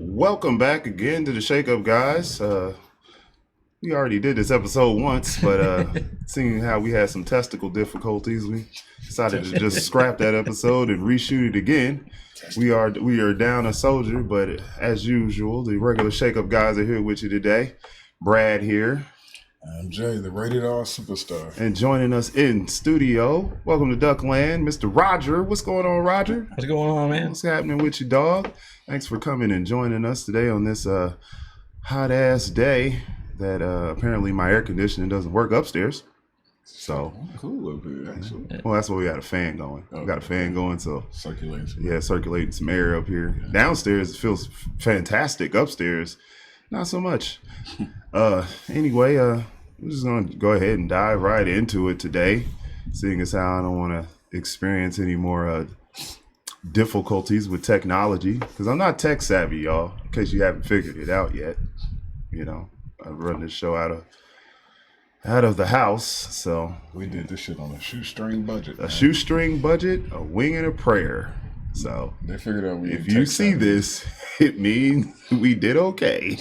Welcome back again to the Shake Up Guys. We already did this episode once, but seeing how we had some testicle difficulties, we decided to just scrap that episode and reshoot it again. We are down a soldier, but as usual, the regular Shake Up Guys are here with you today. Brad here. I'm Jay, the rated R superstar. And joining us in studio, welcome to Duckland, Mr. Rodger. What's going on, Rodger? What's going on, man? What's happening with you, dog? Thanks for coming and joining us today on this hot-ass day that apparently my air conditioning doesn't work upstairs. So cool up here, actually. Well, that's why we got a fan going. We got a fan going, so circulating some air up here. Yeah. Downstairs, it feels fantastic. Upstairs, not so much. Anyway, we're just gonna go ahead and dive right into it today, seeing as how I don't want to experience any more difficulties with technology, because I'm not tech savvy, y'all, in case you haven't figured it out yet. You know, I run this show out of the house, so we did this shit on a shoestring budget. Shoestring budget, a wing and a prayer. So they figured out if you see this, it means we did okay.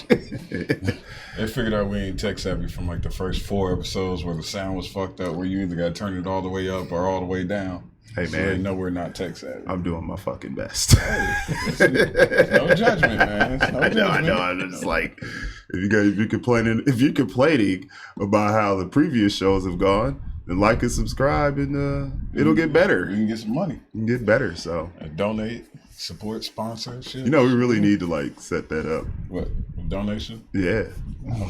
They figured out we ain't tech savvy from like the first 4 episodes where the sound was fucked up, where you either got to turn it all the way up or all the way down. Hey, so man. They know we're not tech savvy. I'm doing my fucking best. It's no judgment, man. It's no judgment. I know. I'm just like, if you're complaining about how the previous shows have gone, then like and subscribe, and it'll get better. We can get some money. You can get better. So donate, support, sponsor, shit. You know, we really need to like set that up. What? A donation? Yeah,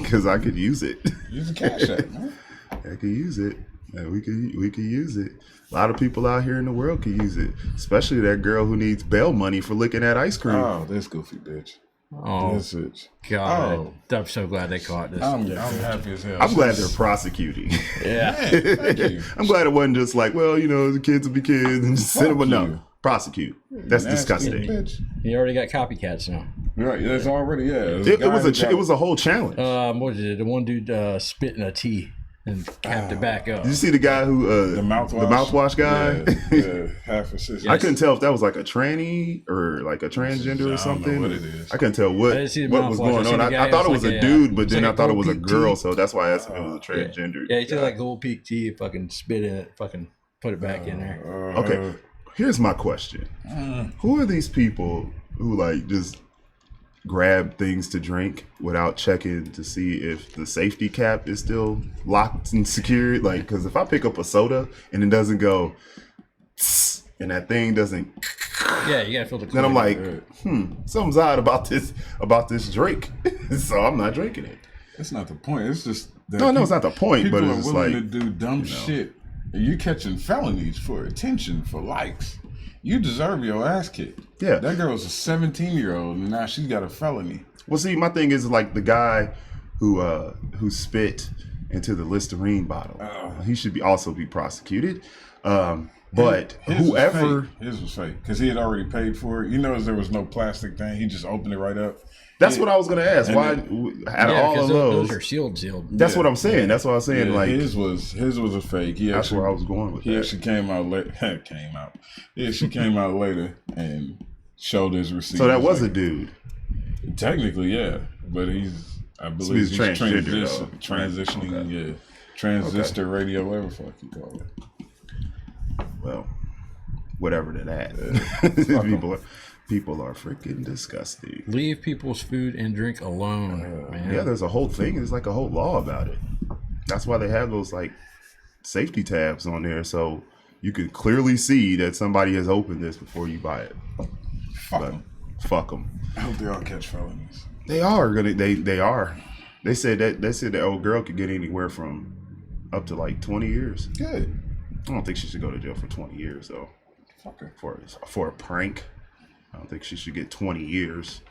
because I could use it. Use the Cash App, man. I could use it. Yeah, we could use it. A lot of people out here in the world could use it, especially that girl who needs bail money for licking that ice cream. Oh, this goofy bitch. Oh, this bitch. God. Oh. I'm so glad they caught this. I'm happy as hell. I'm glad they're prosecuting. Yeah. Man, thank you. I'm glad it wasn't just like, well, you know, the kids will be kids and just send them. No, prosecute. That's disgusting. Bitch. You already got copycats now. Right, there's already, yeah. It was a whole challenge. What is it? The one dude spit in a tea and capped it back up. Did you see the guy who the mouthwash guy? Yeah, half assist. I couldn't tell if that was like a tranny or like a transgender or something. I don't know what it is. I couldn't tell what was going on. I thought it was a dude, but then I thought it was a girl, so that's why I asked if it was a transgender. Yeah, he took like gold peak tea, fucking spit in it, fucking put it back in there. Okay, here's my question: who are these people who like just grab things to drink without checking to see if the safety cap is still locked and secured? Like, because if I pick up a soda and it doesn't go and that thing doesn't, yeah, you gotta feel the. Then I'm like, something's odd about this drink, so I'm not drinking it. That's not the point. It's just no, it's not the point. But it's are willing like to do dumb shit. And you're catching felonies for attention, for likes. You deserve your ass kicked. Yeah. That girl was a 17-year-old, and now she's got a felony. Well, see, my thing is like the guy who spit into the Listerine bottle. He should also be prosecuted. But whoever... His was fake, because he had already paid for it. You notice there was no plastic thing. He just opened it right up. That's what I was going to ask. Why, out of all of those are sealed. That's what I'm saying. That's what I was saying. Yeah, like his was a fake. That's where I was going with he that. He actually came out later. Yeah, she came out later and showed his receipt. So that was a dude. Technically, yeah, but I believe he's transitioning. Yeah, transistor radio, whatever the fuck you call it. Well, whatever to that. People are freaking disgusting. Leave people's food and drink alone, man. Yeah, there's a whole thing. There's like a whole law about it. That's why they have those like safety tabs on there, so you can clearly see that somebody has opened this before you buy it. Fuck them. I hope they all catch felonies. They are gonna. They are. They said that old girl could get anywhere from up to like 20 years. Good. I don't think she should go to jail for 20 years though. Fuck her. For a prank. I don't think she should get 20 years,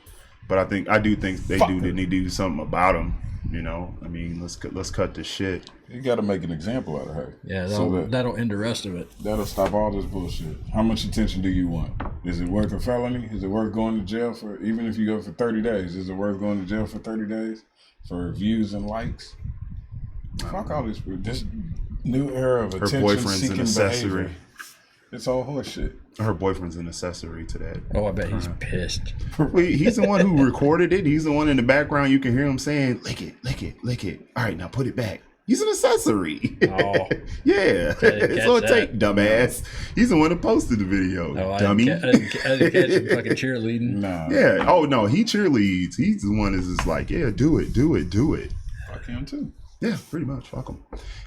but I do think they need to do something about them. You know, I mean, let's cut this shit. You got to make an example out of her. Yeah, that'll end the rest of it. That'll stop all this bullshit. How much attention do you want? Is it worth a felony? Is it worth going to jail for? Even if you go for 30 days, is it worth going to jail for 30 days for views and likes? Fuck all this new era of attention-seeking behavior. It's all horseshit. her boyfriend's an accessory to that. Oh, I bet he's pissed. He's the one who recorded it. He's the one in the background. You can hear him saying, "Lick it, lick it, lick it." All right, now put it back. He's an accessory. Oh. Yeah. It's on tape, dumbass. He's the one that posted the video, dummy. I didn't catch him fucking cheerleading. Nah. Yeah. Oh, no, he cheerleads. He's the one that's just like, yeah, do it, do it, do it. Fuck him, too. Yeah, pretty much. Fuck them.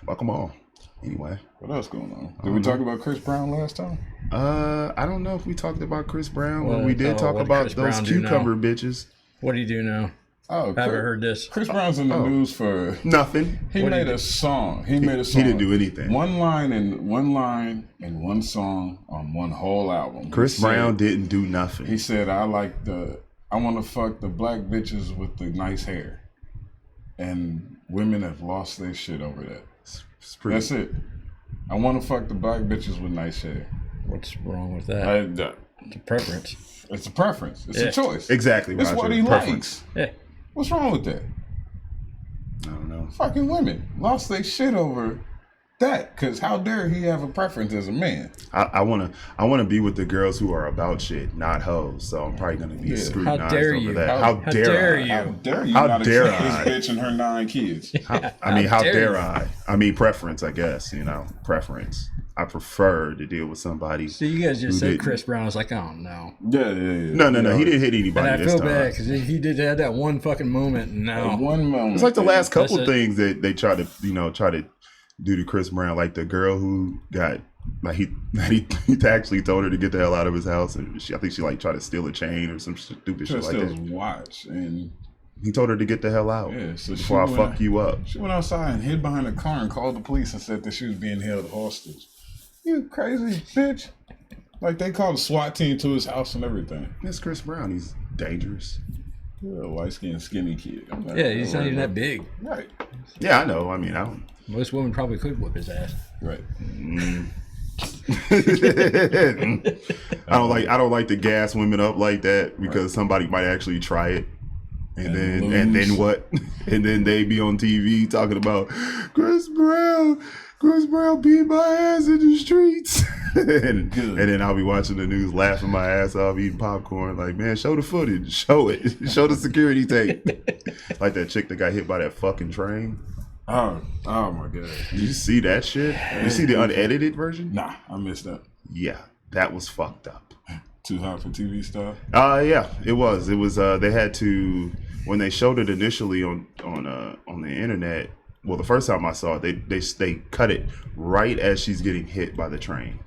Fuck them all. Anyway. What else going on? Did we talk about Chris Brown last time? I don't know if we talked about Chris Brown, but Well, we did talk about Chris those Brown do cucumber bitches. What do you do now? Oh, I haven't heard this. Chris Brown's in the news for Nothing. He made a song. He made a song. He didn't do anything. One line and one song on one whole album. Chris Brown didn't do nothing. He said, I want to fuck the black bitches with the nice hair. And women have lost their shit over that. That's it. I want to fuck the black bitches with nice hair. What's wrong with that? It's a preference. It's a preference. It's a choice. Exactly. It's what he likes. Yeah. What's wrong with that? I don't know. Fucking women lost their shit over that. Because how dare he have a preference as a man? I wanna be with the girls who are about shit, not hoes. So I'm probably gonna be scrutinized How dare over you? that. How dare you? I? How dare you How not dare accept I? this bitch and her 9 kids? How dare dare you? I? I mean, preference, I guess. Preference. I prefer to deal with somebody. So you guys just who said didn't. He was like, oh no. Yeah. No. He didn't hit anybody And I this feel time. bad because he did have that one fucking moment. And now One moment. It's like the last couple That's it. things that they try to do to Chris Brown, like the girl who got like he actually told her to get the hell out of his house, and I think she like tried to steal a chain or some stupid shit like that. Watch and He told her to get the hell out so before I fuck you up. She went outside and hid behind a car and called the police and said that she was being held hostage. You crazy bitch! Like they called a SWAT team to his house and everything. It's Chris Brown. He's dangerous. You're a light-skinned, skinny kid. he's not even that big. Right. Yeah, I know. I mean, I don't. Most women probably could whip his ass. Right. I don't like to gas women up like that because somebody might actually try it. And then what? And then they be on TV talking about Chris Brown beat my ass in the streets. and then I'll be watching the news laughing my ass off, eating popcorn, like, man, show the footage. Show it. Show the security tape. Like that chick that got hit by that fucking train. Oh my god. Did you see that shit? You see the unedited version? Nah, I missed that. Yeah, that was fucked up. Too hot for TV stuff? Yeah, it was. It was. They had to, when they showed it initially on the internet. Well, the first time I saw it, they cut it right as she's getting hit by the train.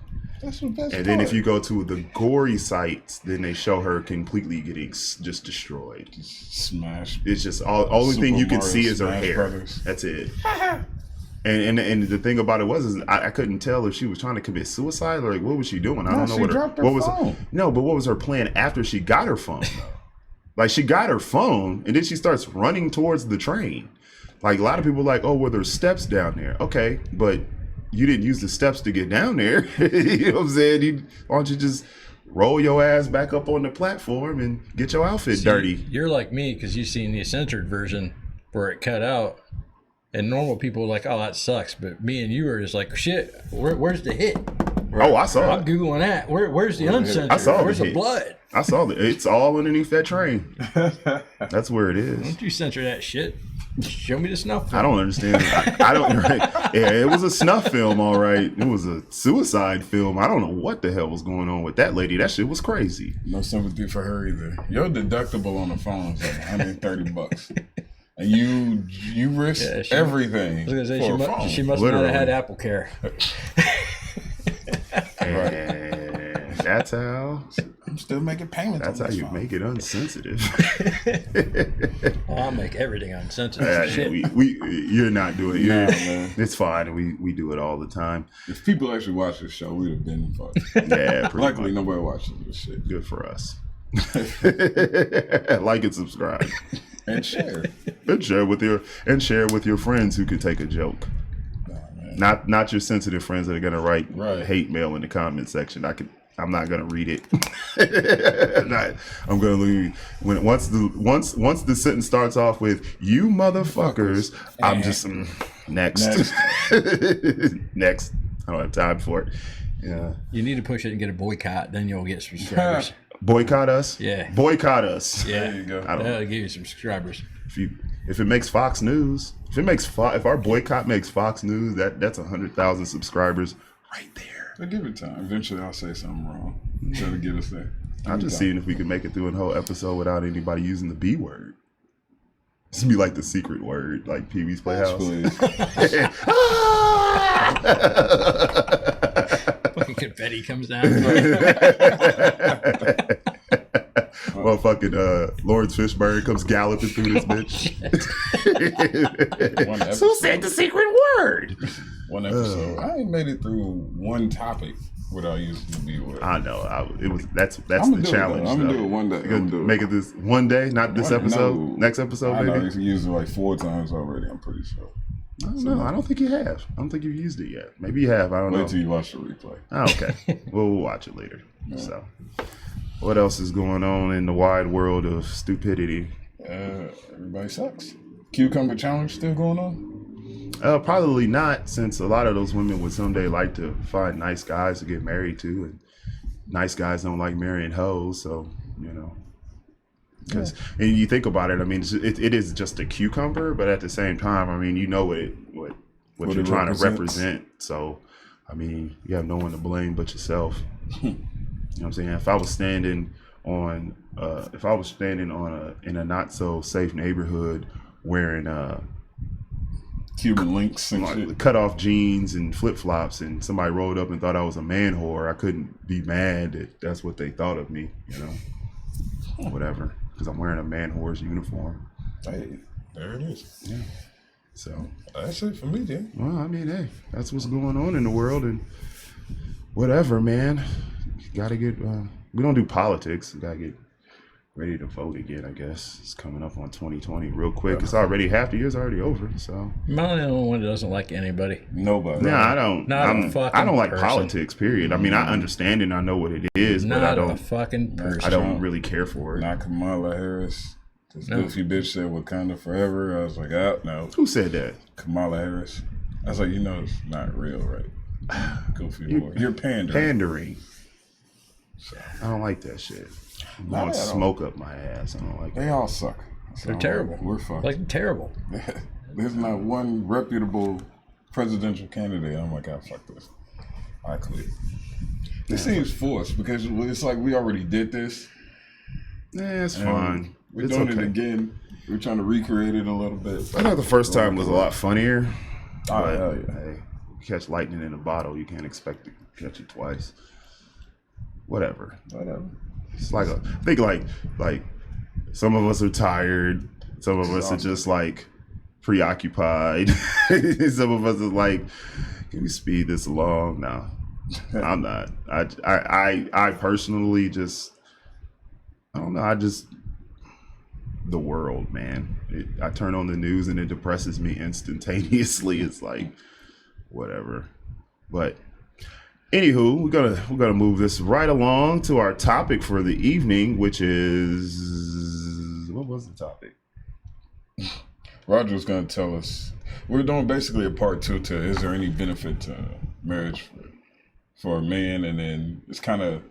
That's the best. And then if you go to the gory sites, then they show her completely getting just destroyed. Smash. It's just only Super thing you can Mario see is her Smash hair. Brothers. That's it. And the thing about it was I couldn't tell if she was trying to commit suicide or like what was she doing. I don't know she dropped her what was phone. No, but what was her plan after she got her phone? Like she got her phone and then she starts running towards the train. Like a lot of people are like, oh, well, there's steps down there. Okay, but you didn't use the steps to get down there. You know what I'm saying? Why don't you just roll your ass back up on the platform and get your outfit dirty? You're like me because you've seen the censored version where it cut out. And normal people are like, oh, that sucks. But me and you are just like, shit, where's the hit? Oh, I saw I'm it. Googling that. Where's the uncensored? I saw Where's the the hit. blood? I saw it. It's all underneath that train. That's where it is. Don't you censor that shit? Show me the snuff film. I don't understand. I don't. Right. Yeah, it was a snuff film, all right. It was a suicide film. I don't know what the hell was going on with that lady. That shit was crazy. No sympathy for her either. Your deductible on the phone is like $130. And you risk everything. I was gonna say she must Literally. not have had Apple Care. And that's how. I'm still making payments. That's how you make it unsensitive. I'll make everything unsensitive. Shit. You're not doing it. Nah, man. It's fine. We do it all the time. If people actually watch this show, we'd have been fucked. Yeah, pretty Luckily, much. nobody watches this shit. Good for us. Like and subscribe. And share. And share with your friends who can take a joke. Nah, man. Not your sensitive friends that are gonna write Right. hate mail in the comment section. I'm not gonna read it. I'm gonna leave once the sentence starts off with "you motherfuckers." I'm just next. Next. I don't have time for it. Yeah. You need to push it and get a boycott, then you'll get some subscribers. Boycott us? Yeah. Boycott us. Yeah. There you go. That'll give you some subscribers. If it makes Fox News, if our boycott makes Fox News, that's 100,000 subscribers right there. But give it time. Eventually, I'll say something wrong. Try to get us there. I'm just seeing if we can make it through a whole episode without anybody using the B word. This would be like the secret word, like Pee Wee's Playhouse. Fucking confetti comes down. Well, fucking Lawrence Fishburne comes galloping through this bitch. Who said the secret word? One episode. I ain't made it through one topic without using the B word. I know. That's the challenge. I'm gonna do it one day. You're gonna make it this one day, not this episode. No. Next episode, I maybe. know I've used it like 4 times already. I'm pretty sure. I don't know. I don't think you have. I don't think you've used it yet. Maybe you have. I don't know. Wait till you watch the replay. Oh, okay. We'll watch it later. Yeah. So, what else is going on in the wide world of stupidity? Everybody sucks. Cucumber challenge still going on? Probably not, since a lot of those women would someday like to find nice guys to get married to, and nice guys don't like marrying hoes. So, you know. Because and you think about it, I mean, it is just a cucumber, but at the same time, I mean, you know what you're trying to represent. So, I mean, you have no one to blame but yourself. You know what I'm saying? If I was standing in a not so safe neighborhood wearing Cuban links and shit, cut off jeans and flip flops, and somebody rolled up and thought I was a man whore, I couldn't be mad that that's what they thought of me. You know, whatever. Because I'm wearing a man whore's uniform. Hey, there it is. Yeah. So that's it for me, Jay. Well, I mean, hey, that's what's going on in the world, and whatever, man. You gotta get. We don't do politics. We gotta get ready to vote again. I guess it's coming up on 2020 real quick. It's already half the year's already over. So I'm the only one that doesn't like anybody. Nobody. No, I don't. I don't like politics. Period. I mean, I understand it. And I know what it is, but I don't. A fucking person. I don't really care for it. Not Kamala Harris. This goofy bitch said Wakanda forever. I was like, no. Who said that? Kamala Harris. I was like, you know, it's not real, right? Goofy boy. You're pandering. Pandering. So. I don't like that shit. I'm going to smoke up my ass. I don't like They all suck. They're terrible. We're fucked. Like, terrible. There's not one reputable presidential candidate. I'm like, fuck this. I quit. It seems forced because it's like we already did this. Yeah, it's fine. We're doing it again. We're trying to recreate it a little bit. I thought the first time was a lot funnier. Oh, hell yeah. Hey, you catch lightning in a bottle, you can't expect to catch it twice. Whatever. It's like I think like some of us are tired. Some of us are just like preoccupied. Some of us are like, can we speed this along? No, I'm not. I personally just, I don't know. The world, man. I turn on the news and it depresses me instantaneously. It's like, whatever. But anywho, we're gonna move this right along to our topic for the evening, which is, what was the topic? Roger's gonna tell us. We're doing basically a part 2 to is there any benefit to marriage for a man, and then it's kind of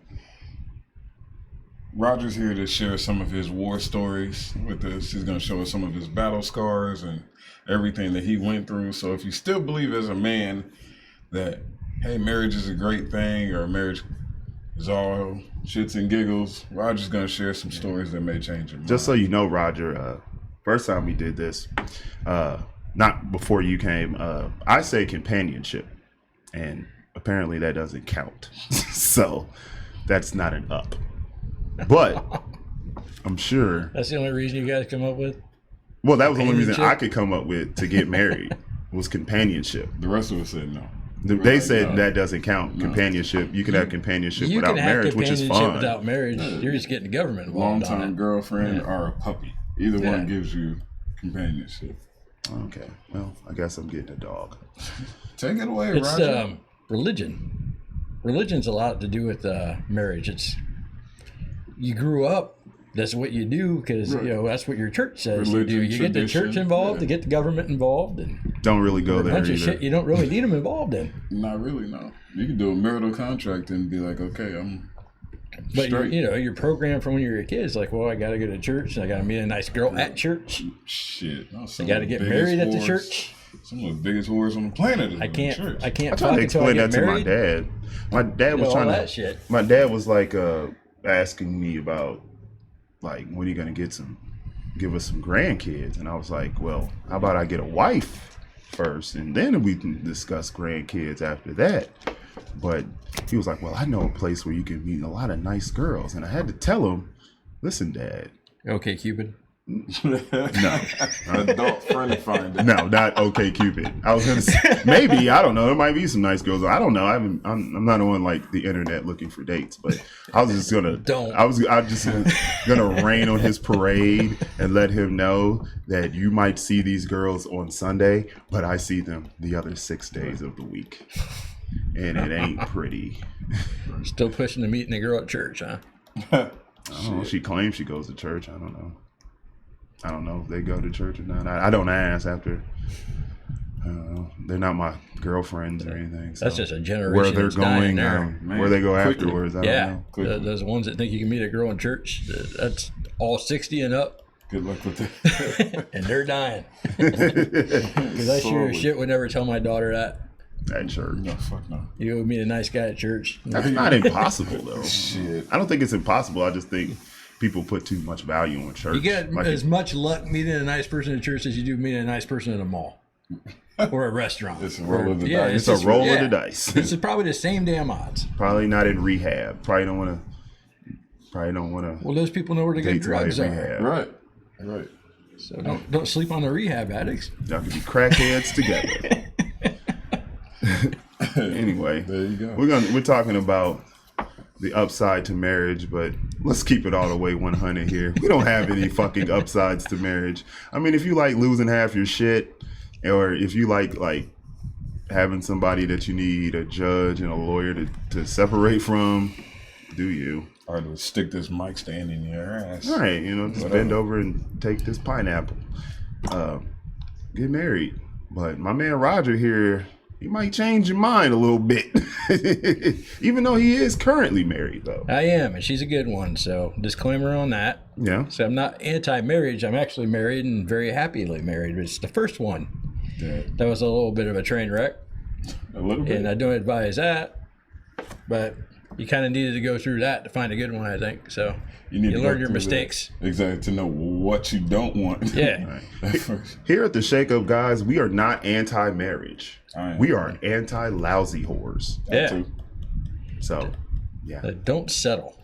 Roger's here to share some of his war stories with us. He's gonna show us some of his battle scars and everything that he went through. So if you still believe as a man that, hey, marriage is a great thing, or marriage is all shits and giggles, Roger's going to share some stories that may change your mind. Just so you know, Roger, first time we did this, not before you came, I say companionship, and apparently that doesn't count. So that's not an up. But I'm sure. That's the only reason you guys come up with? Well, that was the only reason I could come up with to get married was companionship. The rest of us said no. They said that doesn't count. Companionship. You can have companionship without marriage, which is fun. Without marriage, you're just getting the government involved. Long-term girlfriend or a puppy. Either one gives you companionship. Okay. Well, I guess I'm getting a dog. Take it away, Roger. It's religion. Religion's a lot to do with marriage. It's you grew up. That's what you do because you know that's what your church says you do. You get the church involved, to get the government involved, and don't really go there bunch either. of shit you don't really need them involved in. Not really, no. You can do a marital contract and be like, okay, I'm But straight. your program from when you were a kid is like, well, I got to go to church and I got to meet a nice girl at church. Shit. No, You got to get married at the church. Some of the biggest whores on the planet is I can't church. I tried fuck to until I explain get that to my married. dad. My dad was all trying that to. shit. My dad was like asking me about like when are you gonna give us some grandkids, and I was like, well, how about I get a wife first, and then we can discuss grandkids after that. But he was like, well, I know a place where you can meet a lot of nice girls, and I had to tell him, listen, Dad. Okay, Cupid. No, Adult friend finder. no, not OK Cupid. I was gonna say maybe, I don't know. There might be some nice girls. I don't know. I'm not on like the internet looking for dates, but I was just gonna I'm just gonna rain on his parade and let him know that you might see these girls on Sunday, but I see them the other 6 days of the week, and it ain't pretty. Still pushing to meeting a girl at church, huh? I don't know. She claims she goes to church. I don't know if they go to church or not. I don't ask after. They're not my girlfriends or anything. So That's just a generation. where they're that's dying going, there. where they go Quickly. afterwards. I don't know. Those ones that think you can meet a girl in church, that's all 60 and up, Good luck with that. and they're dying. Because I sure as shit would never tell my daughter that. At church. No, fuck no. You would meet a nice guy at church. That's not impossible, though. Shit. I don't think it's impossible. I just think people put too much value on church. You get Like as much luck meeting a nice person at church as you do meeting a nice person at a mall or a restaurant. It's a roll of the dice. it's a roll of the dice. This is probably the same damn odds. Probably not in rehab. Probably don't want to. Well, those people know where to get Dates while drugs in are. rehab. Right. So don't sleep on the rehab addicts. Y'all could be crackheads together. Anyway, There you go. we're talking about the upside to marriage, but let's keep it all the way 100 here. We don't have any fucking upsides to marriage. I mean, if you like losing half your shit, or if you like having somebody that you need a judge and a lawyer to separate from, do you? Or to stick this mic stand in your ass. All right, just bend over and take this pineapple. Get married. But my man Rodger here, he might change your mind a little bit. Even though he is currently married, though. I am, and she's a good one. So disclaimer on that. Yeah. So I'm not anti-marriage. I'm actually married and very happily married. It's the first one. Yeah. That was a little bit of a train wreck, A little bit. and I don't advise that. But you kind of needed to go through that to find a good one, I think. So need to you go learn your through mistakes. that. Exactly. To know what you don't want. Yeah. Here at the Shake Up Guys, we are not anti-marriage. I We are anti-lousy whores. Yeah. Too. So, yeah. Don't settle.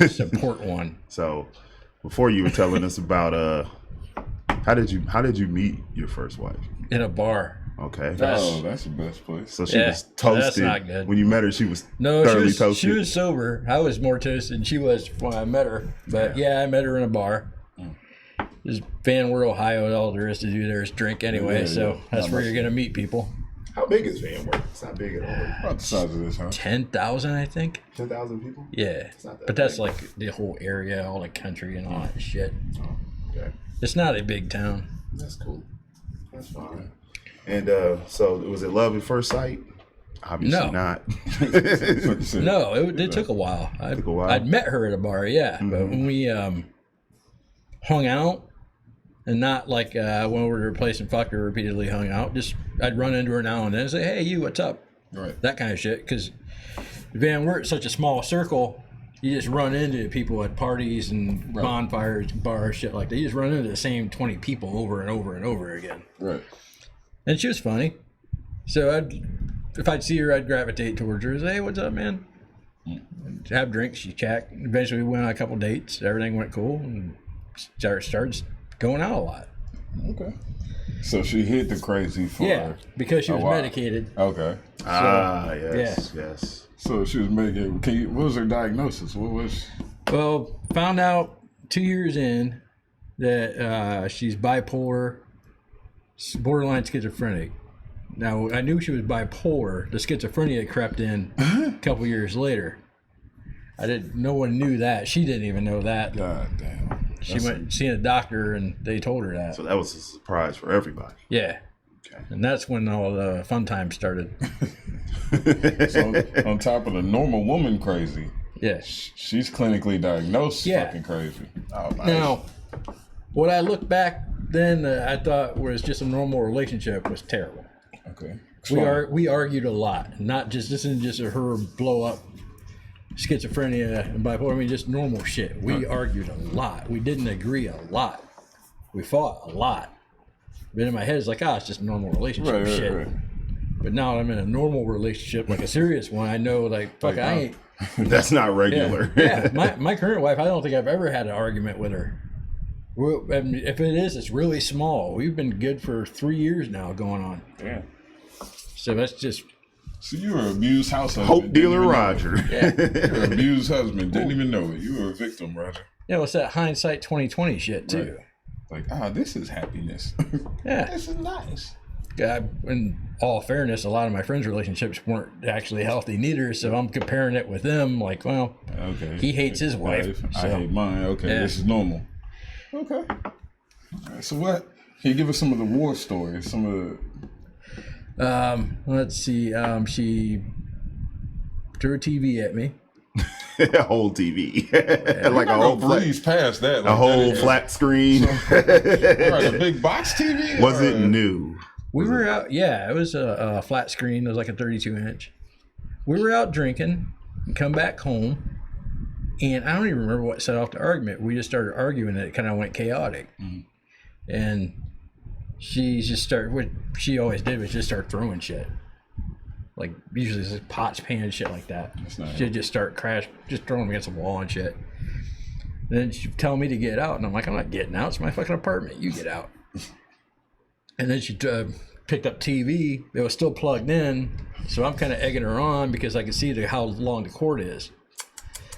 Support one. So, before you were telling us about how did you meet your first wife? In a bar. Okay. Oh, that's the best place. So she Yeah, was toasted. that's not good. When you met her, she was No, thoroughly she toasted. was sober. I was more toasted than she was when I met her. But yeah, I met her in a bar. This Van Wert, Ohio. All there is to do there is drink anyway. Yeah, so yeah. that's Not where much. you're gonna meet people. How big is Van Wert? It's not big at all. About the size of this, huh? 10,000, I think. 10,000 people? Yeah, not that but that's big. like the whole area, all the country, and all that shit. Okay. It's not a big town. That's cool. That's fine. And so was it love at first sight? Obviously No. not. No, it took a while. Took a while? I'd met her at a bar, yeah, but when we hung out, and not like I went over to her place and fucked her repeatedly, hung out. Just I'd run into her now and then and say, "Hey, you, what's up?" Right. That kind of shit. Because Van Wert's such a small circle, you just run into people at parties and bonfires, bars, shit like that. You just run into the same 20 people over and over and over again. Right. And she was funny. So if I'd see her, I'd gravitate towards her and say, "Hey, what's up, man?" And have drinks, she chat. Eventually we went on a couple dates. Everything went cool and started going out a lot. Okay. So she hit the crazy for Yeah, because she was wow. medicated. Okay. Yes. So she was medicated. What was her diagnosis? What was? Well, found out 2 years in that she's bipolar, borderline schizophrenic. Now, I knew she was bipolar. The schizophrenia crept in a couple years later. No one knew that. She didn't even know that. God damn. She went seeing a doctor and they told her that. So that was a surprise for everybody. Yeah. And that's when all the fun times started. So on top of the normal woman crazy, Yeah. she's clinically diagnosed fucking crazy. Oh, nice. Now, what I look back then, I thought was just a normal relationship was terrible. Okay. We argued a lot. Not just, this isn't just her blow up schizophrenia and bipolar. I mean, just normal shit. We argued a lot. We didn't agree a lot. We fought a lot. But in my head, it's like, it's just a normal relationship shit. Right. But now I'm in a normal relationship, like a serious one. I know, like, fuck, I ain't. That's not regular. Yeah. My current wife, I don't think I've ever had an argument with her. I mean, if it is, it's really small. We've been good for 3 years now going on. Yeah. So that's just. So you were an abused house husband. Hope dealer Rodger. Yeah. You're an abused husband. Didn't even know it. You were a victim, Rodger. Yeah, it's that hindsight 2020 shit too. Right. Like, this is happiness. Yeah. This is nice. In all fairness, a lot of my friends' relationships weren't actually healthy neither. So I'm comparing it with them. Like, well, okay, he hates his wife. So. I hate mine. Okay, this is normal. Okay. All right, so what? Can you give us some of the war stories? Some of the. Let's see. She threw a TV at me. A whole TV. Like a whole breeze past that. Like a whole flat screen. Right, a big box TV? Was it new? We were out, it was a flat screen. It was like a 32-inch. We were out drinking, come back home, and I don't even remember what set off the argument. We just started arguing, and it kind of went chaotic. Mm-hmm. And she just started, what she always did was just start throwing shit. Like, usually it's like pots, pans, shit like that. She'd just start just throwing them against the wall and shit. And then she'd tell me to get out, and I'm like, I'm not getting out. It's my fucking apartment. You get out. And then she picked up TV. It was still plugged in, so I'm kind of egging her on because I can see how long the cord is.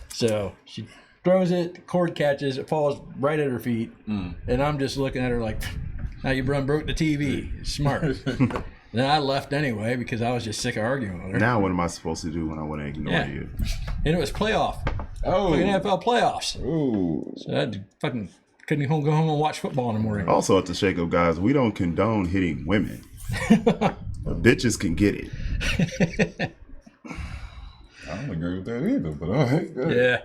So she throws it, the cord catches, it falls right at her feet, and I'm just looking at her like, now you broke the TV. Smart. Then I left anyway because I was just sick of arguing with her. Now what am I supposed to do when I want to ignore you? And it was playoff. Fucking NFL playoffs. Oh. So I fucking couldn't go home and watch football in the morning. Also at the Shake Up Guys, we don't condone hitting women. Bitches can get it. I don't agree with that either, but all right. Good. Yeah.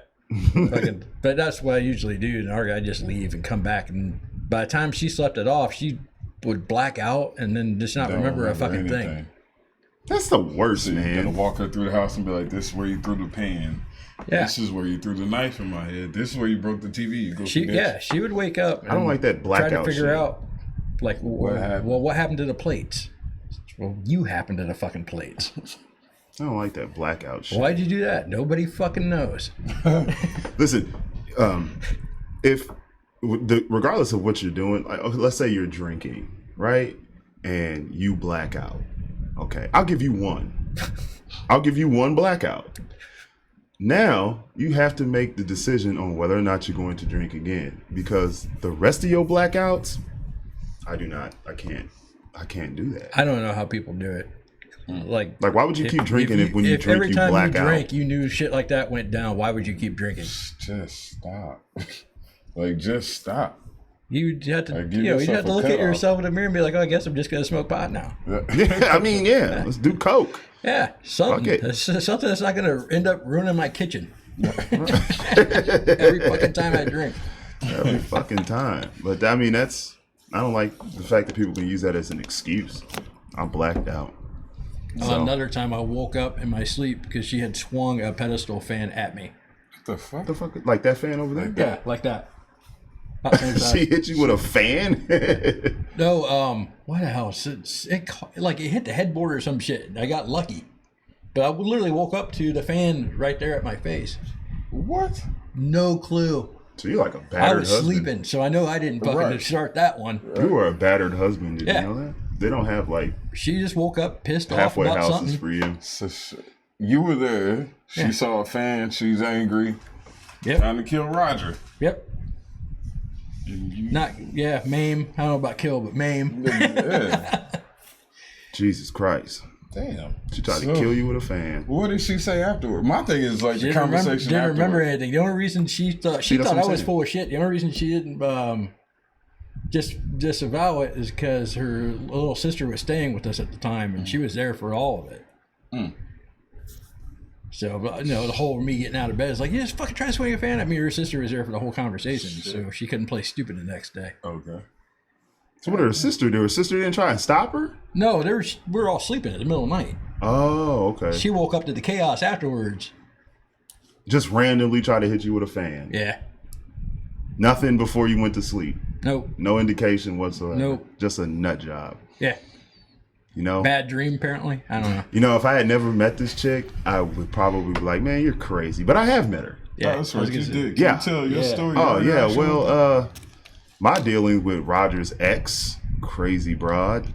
But that's what I usually do. And I just leave and come back. And by the time she slept it off, she would black out and then just not remember a fucking thing. That's the worst, so man. You're gonna walk her through the house and be like, "This is where you threw the pan. Yeah. This is where you threw the knife in my head. This is where you broke the TV." She would wake up. I don't like that blackout. Try to figure shit. out, like, what happened to the plates? Well, you happened to the fucking plates. I don't like that blackout shit. Why'd you do that? Nobody fucking knows. Listen, regardless of what you're doing, like, let's say you're drinking, right? And you black out. Okay, I'll give you one. I'll give you one blackout. Now you have to make the decision on whether or not you're going to drink again, because the rest of your blackouts, I can't do that. I don't know how people do it. Like why would you keep drinking when you drink, every time you black you out? drink, you knew shit like that went down. Why would you keep drinking? Just stop. Just stop. You'd have to, you'd have to look at yourself in the mirror and be like, "Oh, I guess I'm just gonna smoke pot now." I mean, let's do coke. Yeah, something that's not gonna end up ruining my kitchen. Every fucking time I drink. Every fucking time. But I mean, I don't like the fact that people can use that as an excuse. I'm blacked out. Another time I woke up in my sleep because she had swung a pedestal fan at me. What the fuck? Like that fan over there? Yeah, like that. She hit you with a fan? No, what the hell? It hit the headboard or some shit. I got lucky. But I literally woke up to the fan right there at my face. What? No clue. So you're like a battered husband. I was sleeping, so I know I didn't fucking start that one. You were a battered husband. Did you know that? They don't have She just woke up pissed halfway off about houses something. for you. So you were there. She saw a fan. She's angry. Yep. Trying to kill Rodger. Yep. Maim. I don't know about kill, but maim. Yeah. Jesus Christ. Damn. She tried to kill you with a fan. What did she say afterward? My thing is the conversation afterwards. Didn't remember anything. The only reason she thought I was full of shit. The only reason she didn't just disavow it is because her little sister was staying with us at the time, and she was there for all of it. Mm. So, the whole me getting out of bed is like, you just fucking try to swing a fan at me. Her sister was there for the whole conversation, so she couldn't play stupid the next day. Okay. So what did her sister do? Her sister didn't try and stop her? No, we were all sleeping in the middle of the night. Oh, okay. She woke up to the chaos afterwards. Just randomly try to hit you with a fan. Yeah. Nothing before you went to sleep. Nope. No indication whatsoever. Nope. Just a nut job. Yeah. Bad dream, apparently. I don't know. If I had never met this chick, I would probably be like, man, you're crazy. But I have met her. Yeah, that's right. You did. Can you tell your story? Oh, yeah. Well, my dealing with Rodger's ex, crazy broad,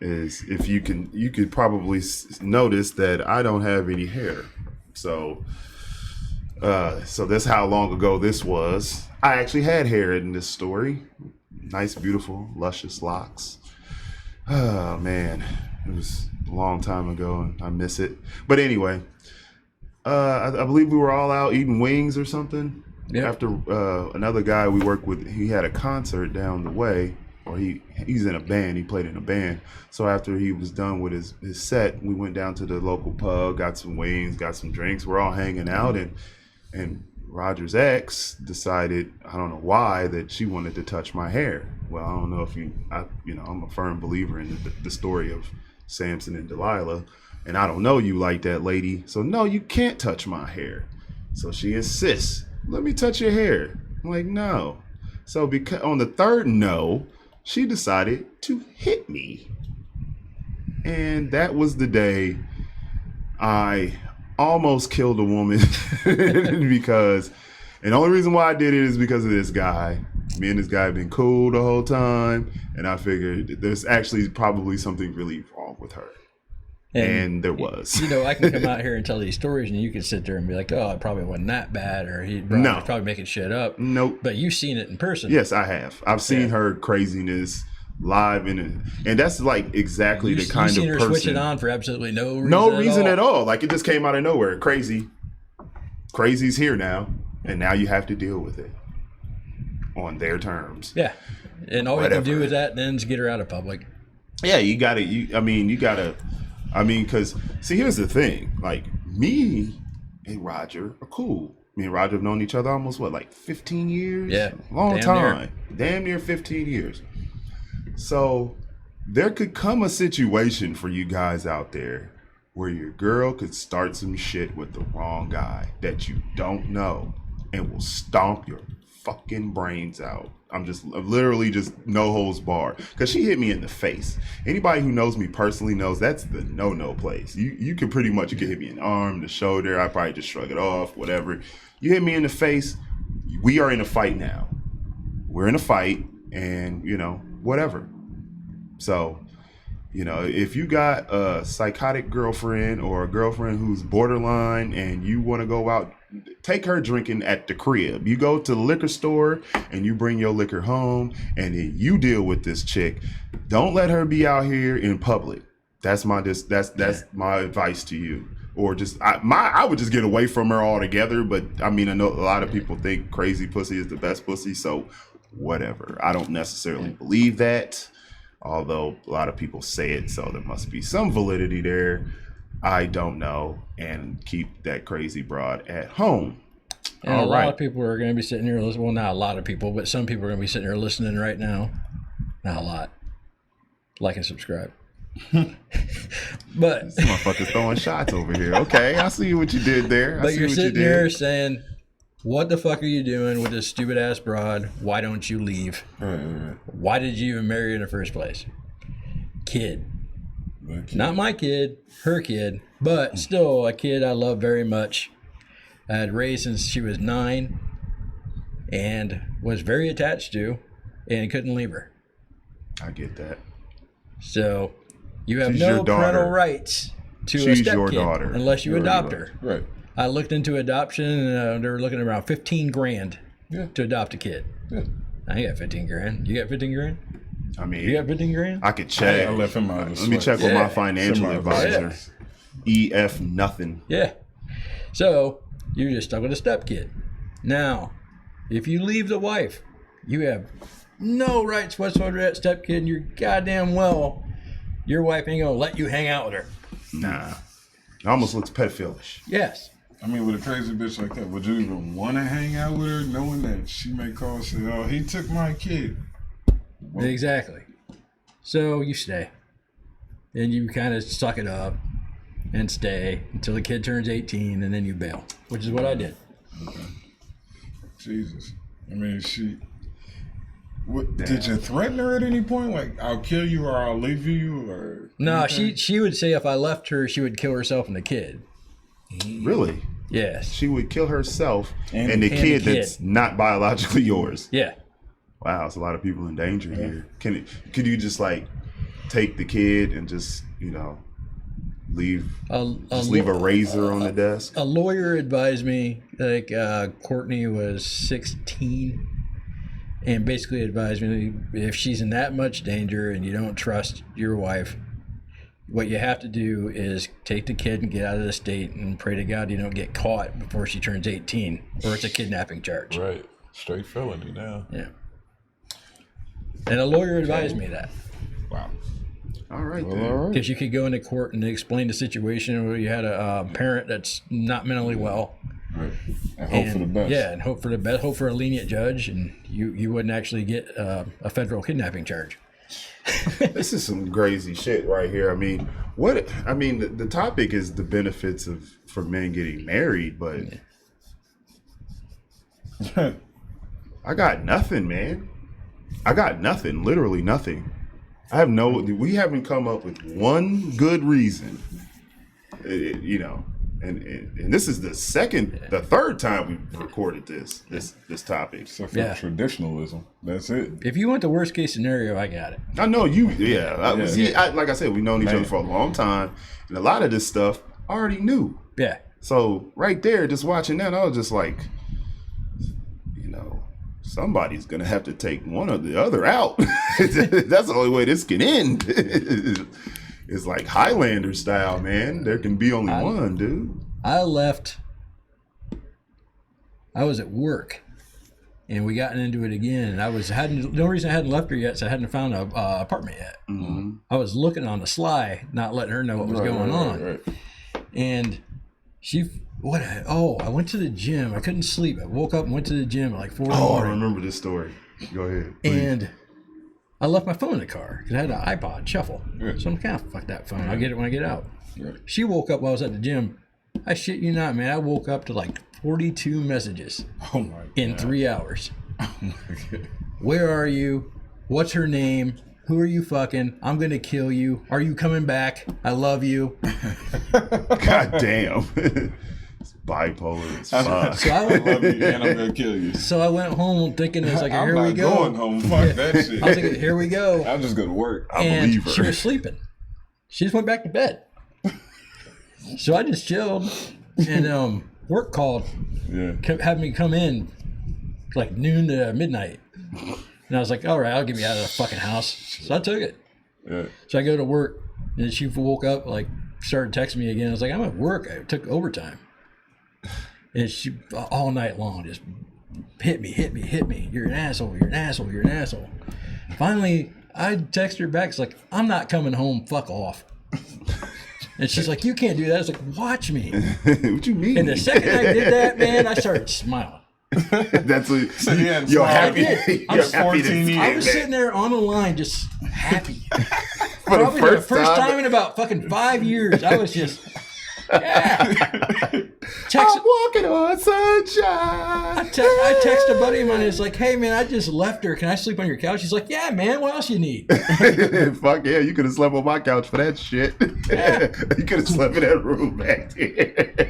is if you could probably notice that I don't have any hair. So that's how long ago this was. I actually had hair in this story. Nice, beautiful, luscious locks. Oh, man. It was a long time ago, and I miss it. But anyway, I believe we were all out eating wings or something. Yep. After another guy we worked with, he had a concert down the way, or he's in a band. He played in a band. So after he was done with his set, we went down to the local pub, got some wings, got some drinks. We're all hanging out, and Rodger's ex decided, I don't know why, that she wanted to touch my hair. Well, I don't know if I'm a firm believer in the story of Samson and Delilah, and I don't know you like that, lady. So no, you can't touch my hair. So she insists, let me touch your hair. I'm like, no. So because on the third no, she decided to hit me. And that was the day I almost killed a woman because, and the only reason why I did it is because of this guy. Me and this guy have been cool the whole time, and I figured there's actually probably something really wrong with her. And there was. I can come out here and tell these stories, and you can sit there and be like, oh, it probably wasn't that bad, or he was probably making shit up. Nope. But you've seen it in person. Yes, I have. I've seen her craziness live and that's like exactly the kind of person. You've seen her switch it on for absolutely no reason. No reason at all. Like it just came out of nowhere. Crazy's here now, and now you have to deal with it on their terms. Yeah, and all you can do with that then is get her out of public. Yeah, you gotta. Because see, here's the thing. Like me and Rodger are cool. Me and Rodger have known each other almost 15 years. Yeah, long time. Damn near 15 years. So there could come a situation for you guys out there where your girl could start some shit with the wrong guy that you don't know and will stomp your fucking brains out. I'm literally just no holds barred, because she hit me in the face. Anybody who knows me personally knows that's the no place. You can pretty much, you can hit me in the arm, the shoulder. I probably just shrug it off, whatever. You hit me in the face. We are in a fight now. We're in a fight, and whatever. So, if you got a psychotic girlfriend or a girlfriend who's borderline and you want to go out, take her drinking at the crib. You go to the liquor store and you bring your liquor home, and then you deal with this chick. Don't let her be out here in public. That's my advice to you. Or I would just get away from her altogether. But I know a lot of people think crazy pussy is the best pussy. So whatever. I don't necessarily believe that, although a lot of people say it. So there must be some validity there. I don't know, and keep that crazy broad at home. And a lot of people are going to be sitting here listening. Well, not a lot of people, but some people are going to be sitting here listening right now. Not a lot. Like and subscribe. But this motherfucker's throwing shots over here. Okay, I see what you did there. But you're sitting there saying, what the fuck are you doing with this stupid ass broad? Why don't you leave? Right. Why did you even marry her in the first place? Kid. Not my kid, her kid, but still a kid I love very much. I had raised since she was 9 and was very attached to and couldn't leave her. I get that. So you have no parental rights to a stepkid unless you adopt her. Right. I looked into adoption, and they were looking at around $15,000 to adopt a kid. Yeah. I got $15,000. You got $15,000? You got $15,000? I could check. I left him out. Let me check with my financial advisor. EF nothing. Yeah. So you're just stuck with a stepkid. Now, if you leave the wife You have no rights whatsoever to that stepkid, and you're goddamn well your wife ain't gonna let you hang out with her. Nah. It almost looks pedophilish. Yes. I mean, with a crazy bitch like that, would you even want to hang out with her knowing that she may call and say, oh, he took my kid? Well, exactly. So you stay. And you kind of suck it up and stay until the kid turns 18, and then you bail, which is what I did. Okay. Jesus. I mean, did you threaten her at any point? Like, I'll kill you or I'll leave you? Or no, she would say if I left her, she would kill herself and the kid. Really? Yes. She would kill herself and the kid that's not biologically yours. Yeah. Wow, it's a lot of people in danger here. Could you just like take the kid and just, leave a razor on the desk? A lawyer advised me, like Courtney was 16, and basically advised me if she's in that much danger and you don't trust your wife, what you have to do is take the kid and get out of the state and pray to God you don't get caught before she turns 18, or it's a kidnapping charge. Right. Straight felony now. Yeah. And a lawyer advised me that. Wow. All right, because you could go into court and explain the situation where you had a parent that's not mentally well. Right. And hope for the best. Yeah, and hope for the best. Hope for a lenient judge, and you wouldn't actually get a federal kidnapping charge. This is some crazy shit right here. I mean, the topic is the benefits for men getting married, but I got nothing, man. I got nothing, literally nothing. We haven't come up with one good reason, and this is the third time we've recorded this topic. Except for traditionalism. That's it. If you want the worst case scenario, I got it. I know you, like I said, we've known each other for a long time, and a lot of this stuff I already knew. Yeah. So right there, just watching that, I was just like, somebody's gonna have to take one or the other out. That's the only way this can end. It's like Highlander style, man. There can be only one, dude. I was at work, and we got into it again. And the only reason I hadn't left her yet is I hadn't found an apartment yet. Mm-hmm. I was looking on the sly, not letting her know what was going on. Right. And I went to the gym. I couldn't sleep. I woke up and went to the gym at like 4 in the morning. I remember this story. Go ahead. Please. And I left my phone in the car because I had an iPod shuffle. Yeah. So I'm kind of, fuck that phone. I'll get it when I get out. Right. She woke up while I was at the gym. I shit you not, man. I woke up to like 42 messages in 3 hours. Oh my God. Where are you? What's her name? Who are you fucking? I'm going to kill you. Are you coming back? I love you. God damn. It's bipolar as fuck. So I love you and I'm going to kill you. So I went home thinking, it's like, here we go. I'm not going home. Fuck that shit. I was thinking, here we go. I'll just go to work. I believe her. She was sleeping. She just went back to bed. So I just chilled, and work called, had me come in like noon to midnight. And I was like, all right, I'll get me out of the fucking house. So I took it. Yeah. So I go to work, and she woke up, like, started texting me again. I was like, I'm at work. I took overtime. And she, all night long, just hit me. You're an asshole. Finally, I text her back. It's like, I'm not coming home. Fuck off. And she's like, you can't do that. I was like, watch me. What you mean? And the second I did that, man, I started smiling. That's what you're happy. I was 14 years. I was sitting there on the line just happy. Probably the first time in about fucking 5 years. I was just, I'm walking on sunshine. I text a buddy of mine. It's like, hey man, I just left her. Can I sleep on your couch? He's like, yeah man, what else you need? Fuck yeah, you could have slept on my couch for that shit. Yeah. You could have slept in that room back there.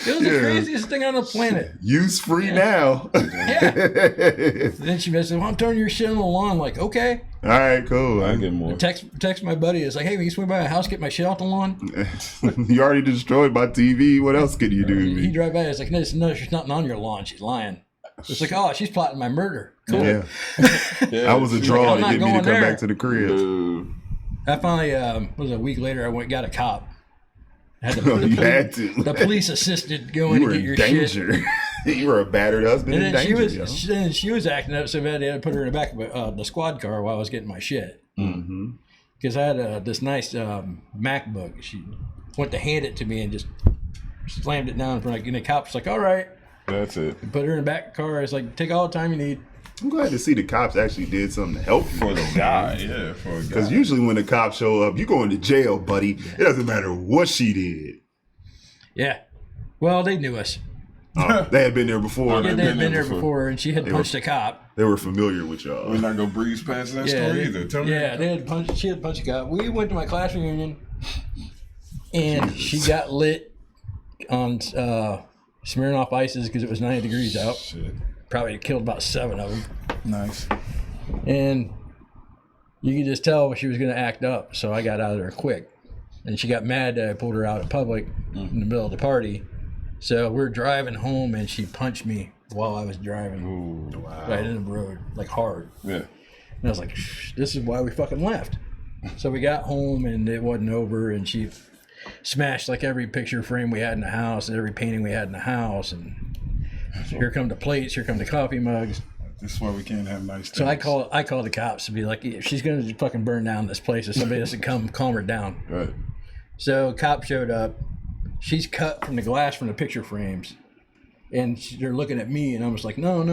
It was the craziest thing on the planet. Use free now. Yeah. Then she said, well, I'm throwing your shit on the lawn. I'm like, okay. All right, cool. I get more. Text my buddy. It's like, hey, will you swing by my house, get my shit off the lawn? You already destroyed my TV. What else can you do to me? He drive by. It's like, no, she's not on your lawn. She's lying. It's like, oh, she's plotting my murder. Cool. Yeah. I was a draw to get me to come back to the crib. I finally, was a week later, I got a cop. You had to. The police assistant going You were to get your in danger. shit. You were a battered husband And in then danger. she was acting up so bad they had to put her in the back of the squad car while I was getting my shit. Mm-hmm. Because I had this nice MacBook. She went to hand it to me and just slammed it down. And the cop was like, all right. That's it. Put her in the back of the car. It's like, take all the time you need. I'm glad to see the cops actually did something to help you. For the guy, yeah, for a guy. Because usually when the cops show up, you going to jail, buddy. It doesn't matter what she did. Yeah. Well, they knew us. They had been there before. Yeah, they had been there before, and she had punched a cop. They were familiar with y'all. We're not gonna breeze past that story either. Tell me. Yeah, she had punched a cop. We went to my class reunion, and she got lit on Smirnoff ices because it was 90 degrees out. Shit. Probably killed about 7 of them. Nice. And you could just tell she was going to act up, so I got out of there quick. And she got mad that I pulled her out in public in the middle of the party. So we're driving home, and she punched me while I was driving. Ooh, wow. Right in the road, like hard. Yeah. And I was like, this is why we fucking left. So we got home, and it wasn't over, and she smashed like every picture frame we had in the house and every painting we had in the house. And here come the plates, here come the coffee mugs. This is why we can't have nice things. So I call the cops to be like, if she's going to fucking burn down this place, if somebody doesn't come calm her down. Right. So cop showed up. She's cut from the glass from the picture frames. And they're looking at me, and I'm just like, no.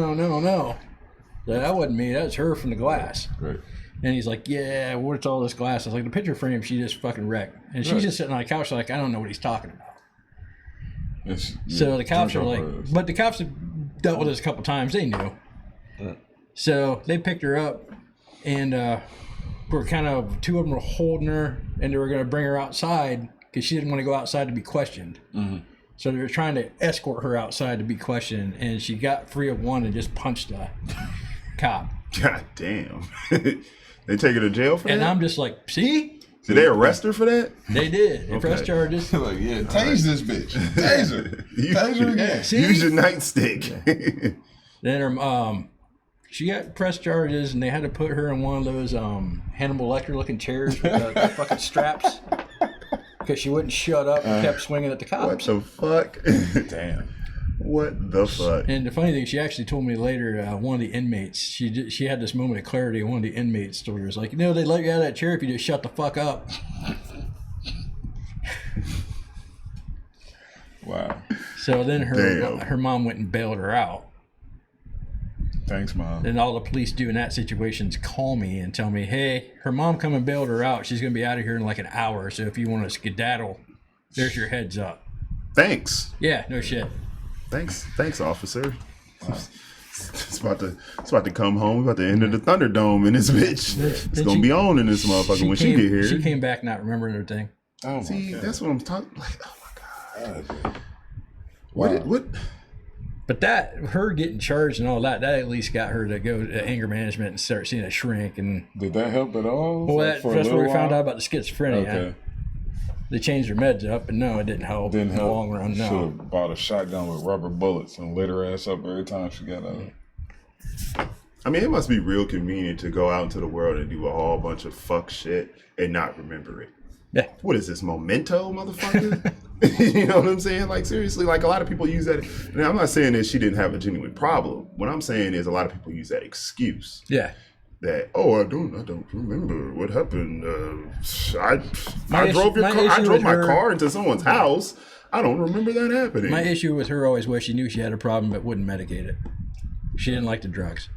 That wasn't me. That was her from the glass. Right. And he's like, yeah, what's all this glass? I was like, the picture frame she just fucking wrecked. And she's just sitting on the couch like, I don't know what he's talking about. So the cops are like, but the cops have dealt with this a couple times. They knew. So they picked her up, and we're kind of, 2 of them were holding her, and they were going to bring her outside because she didn't want to go outside to be questioned. Mm-hmm. So they were trying to escort her outside to be questioned, and she got free of one and just punched a cop. God damn. They take her to jail for that? And I'm just like, see? Did they arrest her for that? They did. They pressed charges. Like, yeah, tase this bitch. Tase her. Tase her again. See? Use your nightstick. Then her, she got pressed charges, and they had to put her in one of those Hannibal Lecter looking chairs with the fucking straps because she wouldn't shut up and kept swinging at the cops. What the fuck? Damn. What the fuck? And the funny thing, she actually told me later, one of the inmates, she had this moment of clarity. One of the inmates told her, was like, they let you out of that chair if you just shut the fuck up. Wow. So then her mom went and bailed her out. Thanks, Mom. And all the police do in that situation is call me and tell me, hey, her mom come and bailed her out. She's going to be out of here in like an hour. So if you want to skedaddle, there's your heads up. Thanks. Yeah, no shit. Thanks, officer. Wow. It's about to come home. About to enter the Thunderdome in this bitch. It's gonna be on in this motherfucker when she get here. She came back not remembering her thing. Oh my See, God. that's what I'm talking. Like, oh my God. Wow. What? But her getting charged and all that at least got her to go to anger management and start seeing a shrink. And did that help at all? Well, that's where we found out about the schizophrenia. Okay. They changed her meds up, and no, it didn't help. In the long run, no. Should have bought a shotgun with rubber bullets and lit her ass up every time she got out. I mean, it must be real convenient to go out into the world and do a whole bunch of fuck shit and not remember it. Yeah. What is this, Memento, motherfucker? You know what I'm saying? Like, seriously, like a lot of people use that. Now, I'm not saying that she didn't have a genuine problem. What I'm saying is a lot of people use that excuse. Yeah. That, I don't remember what happened. I drove my car into someone's house. I don't remember that happening. My issue with her always was she knew she had a problem but wouldn't medicate it. She didn't like the drugs.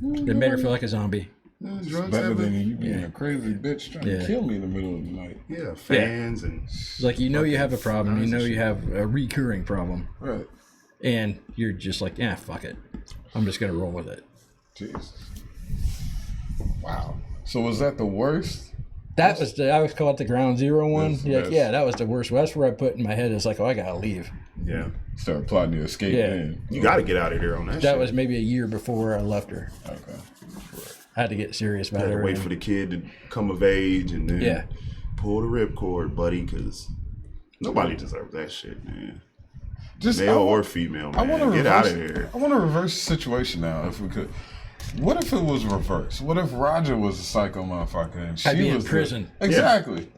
They made her feel like a zombie. Drugs better than you being a crazy bitch trying to kill me in the middle of the night. Yeah, fans and it's like, you have a problem. You have a recurring problem. Right. And you're just like, fuck it. I'm just gonna roll with it. Jesus. Wow. So was that the worst? That was I always call it the ground zero one. Yes. That was the worst. That's where I put in my head. It's like, I gotta leave. Yeah. Start plotting to escape. Then you got to get out of here on that. That was maybe a year before I left her. Okay. I had to get serious about it. Wait for the kid to come of age and then pull the ripcord, buddy, because nobody deserves that shit, man. Just male or female, man. Get out of here. I want to reverse the situation now, if we could. What if it was reversed? What if Rodger was a psycho motherfucker and she I'd be was in prison? Exactly.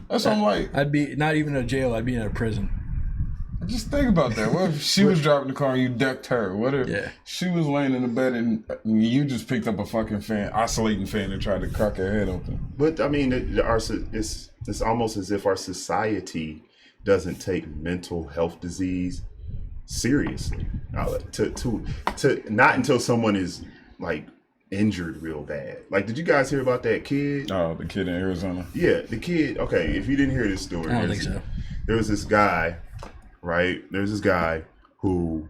That's what I'm like. I'd be not even in a jail. I'd be in a prison. Just think about that. What if she was driving the car and you decked her? What if she was laying in the bed and you just picked up a fucking fan, oscillating fan, and tried to crack her head open? But I mean, it's almost as if our society doesn't take mental health disease seriously. To not until someone is like injured real bad. Like, did you guys hear about that kid? Oh, the kid in Arizona. Yeah, the kid. Okay, if you didn't hear this story, I don't think so. There was this guy, right? There's this guy who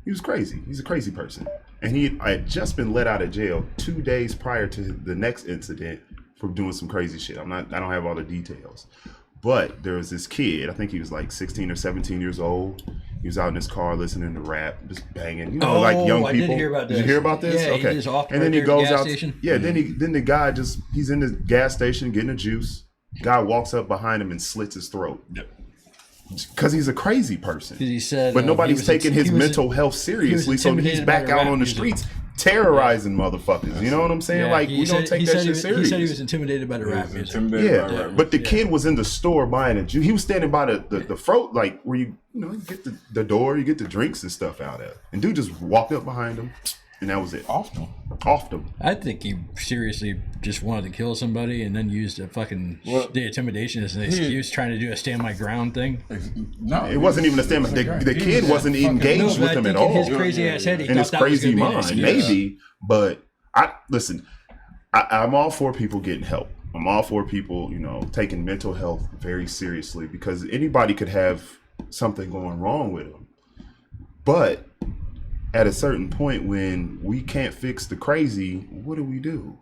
he was crazy. He's a crazy person, and he had just been let out of jail 2 days prior to the next incident for doing some crazy shit. I don't have all the details, but there was this kid. I think he was like 16 or 17 years old. He was out in his car listening to rap, just banging, like young people. I did hear about this. Did you hear about this? Yeah, okay. He just off and then he goes out. Station. Yeah, then the guy he's in the gas station getting a juice. Guy walks up behind him and slits his throat. Yep. Because he's a crazy person. He said, but nobody's taking his mental health seriously, so he's back out on the streets terrorizing motherfuckers. You know what I'm saying? Like, we don't take that shit serious. He said he was intimidated by the rap music. Yeah, but the kid was in the store buying a juice. He was standing by the front, like where you get the door, you get the drinks and stuff out of. And dude just walked up behind him, and that was it. Off them. I think he seriously just wanted to kill somebody and then used the intimidation as an excuse, trying to do a stand my ground thing. No, it wasn't even a stand. The kid wasn't engaged with him at all. In his crazy ass head, he in his thought crazy that was mind, maybe. But I'm all for people getting help. I'm all for people, taking mental health very seriously, because anybody could have something going wrong with them. But at a certain point, when we can't fix the crazy, what do?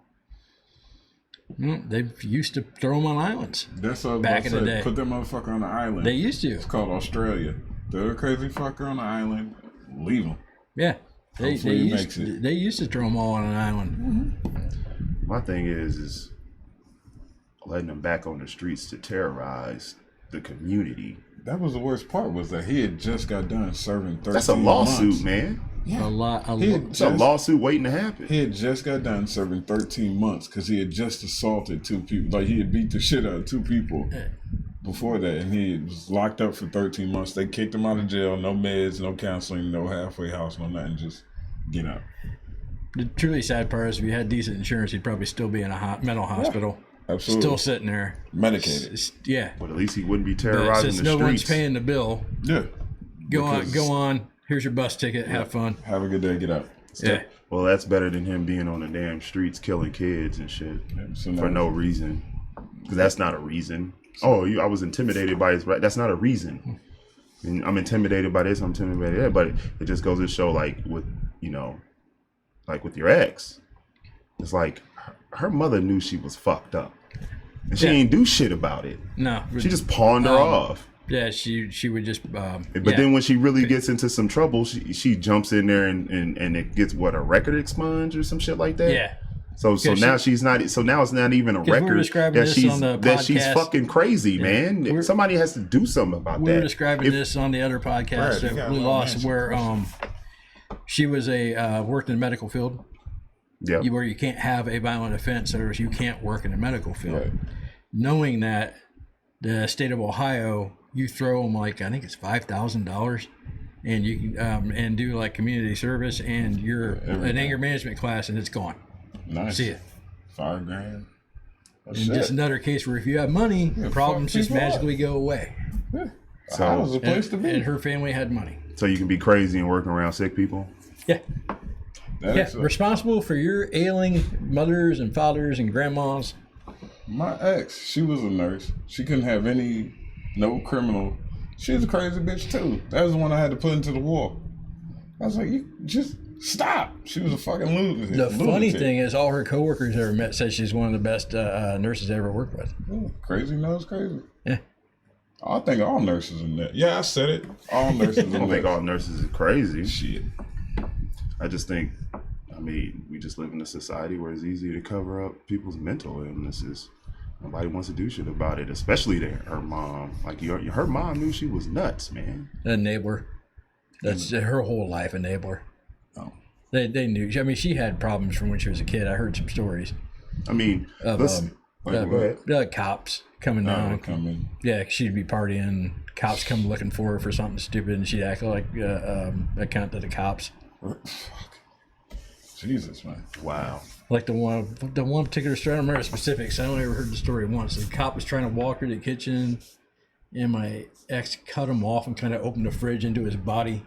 They used to throw them on islands. That's what I was back in the day. Put that motherfucker on the island. They used to. It's called Australia. Throw a crazy fucker on the island. Leave them. Yeah. They used to throw them all on an island. Mm-hmm. My thing is letting them back on the streets to terrorize the community. That was the worst part, was that he had just got done serving 13 That's a lawsuit, months. Man. Yeah. It's a lawsuit waiting to happen. He had just got done serving 13 months because he had just assaulted 2 people. Like, he had beat the shit out of 2 people before that, and he was locked up for 13 months. They kicked him out of jail. No meds, no counseling, no halfway house, no nothing. Just get out. The truly sad part is, if you had decent insurance, he'd probably still be in a mental hospital. Absolutely. Still sitting there. Medicated. Yeah. But at least he wouldn't be terrorizing the streets. Since no one's paying the bill. Yeah. Go on. Here's your bus ticket. Have fun. Have a good day. Get out. Yeah. Well, that's better than him being on the damn streets killing kids and shit for no reason. Because that's not a reason. I was intimidated by his right. That's not a reason. And I'm intimidated by this. I'm intimidated by that. But it just goes to show, like with your ex, it's like her mother knew she was fucked up, and she ain't do shit about it. No, she just pawned her off. Yeah, she would just. But then when she really gets into some trouble, she jumps in there and it gets a record expunged or some shit like that. Yeah. So now she's not. So now it's not even a record that she's fucking crazy, man. Somebody has to do something about that. We were describing this on the other podcast that we lost, where she was worked in the medical field. Yeah. Where you can't have a violent offense, or you can't work in the medical field. Right. Knowing that the state of Ohio, you throw them I think it's $5,000, and you can and do like community service, and you're an anger management class, and it's gone. Nice. See it. $5,000. And just another case where if you have money, problems just magically go away. Yeah. So that was the place to be. And her family had money. So you can be crazy and working around sick people. Yeah. Responsible for your ailing mothers and fathers and grandmas. My ex, she was a nurse. She couldn't have no criminal. She was a crazy bitch too. That was the one I had to put into the wall. I was like, you just stop. She was a fucking lunatic. The funny thing is, all her coworkers ever met said she's one of the best nurses I ever worked with. Yeah, crazy knows crazy. Yeah. I think all nurses are nuts. Yeah, I said it. All nurses are nuts. I don't think all nurses are crazy. Shit. I just think, we just live in a society where it's easy to cover up people's mental illnesses. Nobody wants to do shit about it, especially her mom. Like, her mom knew she was nuts, man. Enabler. That's her whole life, enabler. Oh. They knew. She had problems from when she was a kid. I heard some stories. Like what? Cops coming down. Coming. Yeah, she'd be partying. Cops come looking for her for something stupid, and she'd act like a cunt to the cops. Fuck. Jesus, man. Wow. Like the one particular story, I don't remember specifics. I only ever heard the story once. The cop was trying to walk her to the kitchen, and my ex cut him off and kind of opened the fridge into his body,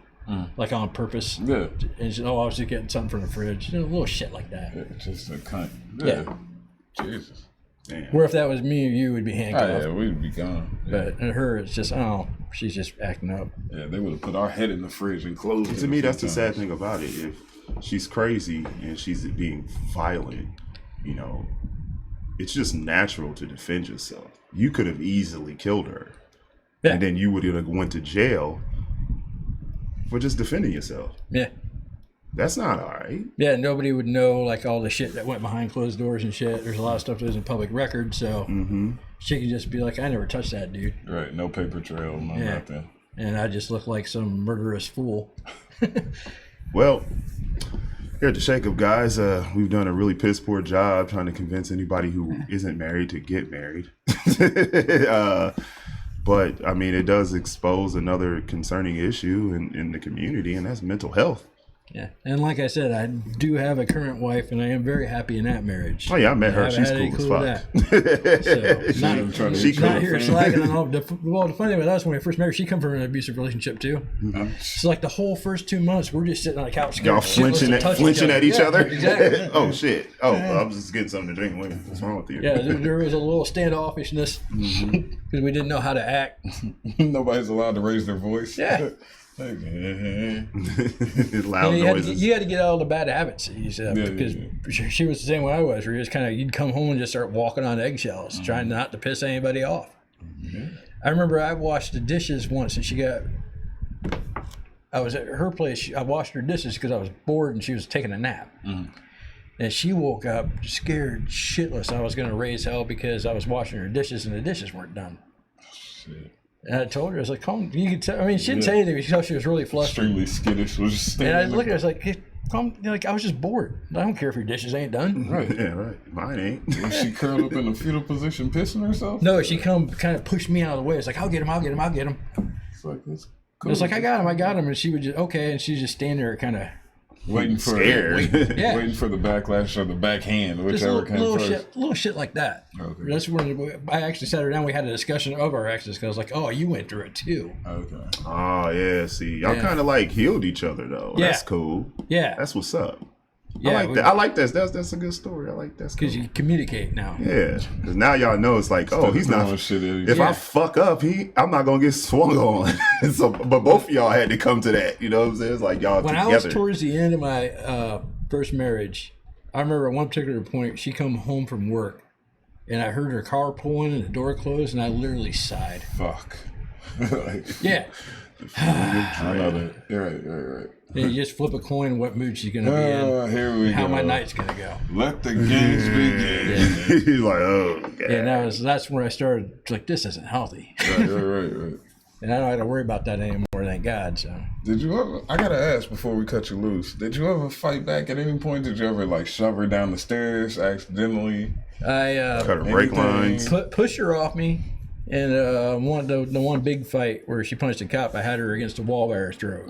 like on purpose. Yeah. And she said, "Oh, I was just getting something from the fridge." You know, little shit like that. Yeah, just a cunt. Yeah. Jesus. Damn. Where if that was me or you, we'd be handcuffed. Oh, yeah, we'd be gone. Yeah. But her, it's just, oh, she's just acting up. Yeah, they would have put our head in the fridge and closed it. To me, that's the sad thing about it. If she's crazy and she's being violent, you know, it's just natural to defend yourself. You could have easily killed her. Yeah. And then you would have went to jail for just defending yourself. Yeah. That's not all right. Yeah, nobody would know, like, all the shit that went behind closed doors and shit. There's a lot of stuff that isn't public record, so she could just be like, I never touched that dude. Right, no paper trail, nothing. And I just look like some murderous fool. Well, here at the Shake Up, guys, we've done a really piss poor job trying to convince anybody who isn't married to get married. But, I mean, it does expose another concerning issue in the community, and that's mental health. Yeah, and like I said, I do have a current wife, and I am very happy in that marriage. Oh yeah, I met her. She's cool as fuck. So, she's not here slacking on all. Well, the funny thing about us, when we first met her, she come from an abusive relationship too. So like the whole first 2 months, we're just sitting on the couch, y'all flinching at each other. Exactly. Oh shit. Oh, I was just getting something to drink. What's wrong with you? Yeah, there was a little standoffishness because we didn't know how to act. Nobody's allowed to raise their voice. Yeah. Loud noises. You had to get out of the bad habits because she was the same way I was. Where you just kind of you'd come home and just start walking on eggshells, trying not to piss anybody off. I remember I washed the dishes once, and I was at her place. I washed her dishes because I was bored, and she was taking a nap. And she woke up scared shitless. I was going to raise hell because I was washing her dishes, and the dishes weren't done. Shit. And I told her, I was like, "Calm." You could tell. I mean, she didn't say anything. She thought she was really flustered. Extremely skittish. Was just and I looked at her, I was like, "Hey, calm." Like, I was just bored. I don't care if your dishes ain't done. Right. Yeah, right. Mine ain't. Was she curled up in a fetal position, pissing herself? No, she kind of pushed me out of the way. It's like, I'll get him. It's like it's cool. It's like I got him, and she would just and she's just standing there, kind of waiting for waiting for the backlash or the backhand, whichever came first. Little shit like that. Okay. That's when I actually sat her down. We had a discussion of our exes because I was like, "Oh, you went through it too." Okay. Oh yeah. See, y'all kind of like healed each other though. Yeah. That's cool. Yeah. That's what's up. Yeah, I like that. That's a good story. I like that. Because you communicate now. Yeah. Because now y'all know it's like, he's not. If I fuck up, I'm not gonna get swung on. So, but both of y'all had to come to that. You know what I'm saying? It's like y'all when together. I was towards the end of my first marriage, I remember at one particular point she come home from work, and I heard her car pulling and the door closed, and I literally sighed. Fuck. Yeah. I know that. Right. And you just flip a coin what mood she's going to be in. Here we how go. my night's going to go. Let the games begin. He's like, oh, God. Yeah, that's when I started, like, this isn't healthy. Right. And I don't have to worry about that anymore, thank God. So. Did you ever, I got to ask before we cut you loose, did you ever fight back at any point? Did you ever, like, shove her down the stairs accidentally? I cut her brake lines. Push her off me. And the one big fight where she punched a cop, I had her against the wall by her throat.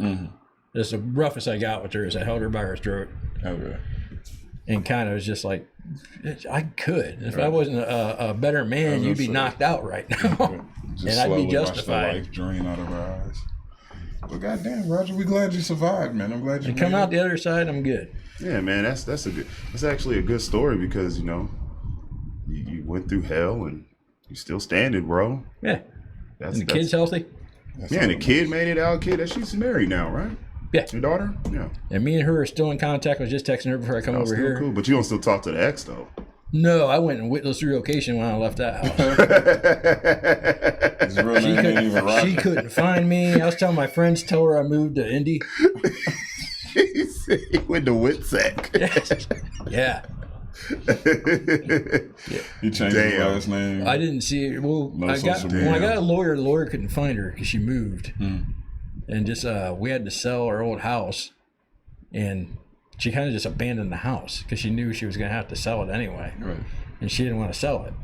That's the roughest I got with her is I held her by her throat. Okay. And kind of was just like, I could. If I wasn't a better man, you'd be knocked out right now. Just and I'd be justified. Watch the life drain out of her eyes. But goddamn, Roger, we glad you survived, man. I'm glad you come out the other side. I'm good. Yeah, man, that's actually a good story because you went through hell and you still standing, bro. Yeah. And the kid's healthy. And the kid made it out. She's married now, right? Yeah. Your daughter? Yeah. And me and her are still in contact. I was just texting her before I come over here. Cool. But you don't still talk to the ex, though. No, I went and witnessed relocation when I left that house. She couldn't find me. I was telling my friends, tell her I moved to Indy. He went to Whitsack. Yeah. He changed his last name. I didn't see it. Well, when I got a lawyer, the lawyer couldn't find her because she moved. And just we had to sell our old house, and she kind of just abandoned the house because she knew she was going to have to sell it anyway. Right. And she didn't want to sell it.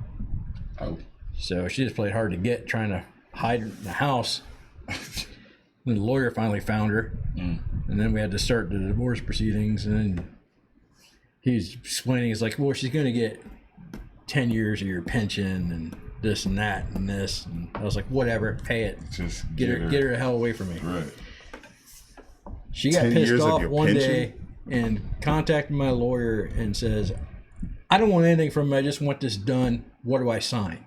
Oh. So she just played hard to get, trying to hide in the house. And the lawyer finally found her. And then we had to start the divorce proceedings. And then he's explaining, he's like, well, she's going to get 10 years of your pension and this and that and this. And I was like, whatever, pay it. Just get her the hell away from me. Right. She got 10 pissed years of off your one pension? day and contacted my lawyer and says, I don't want anything from him. I just want this done. What do I sign?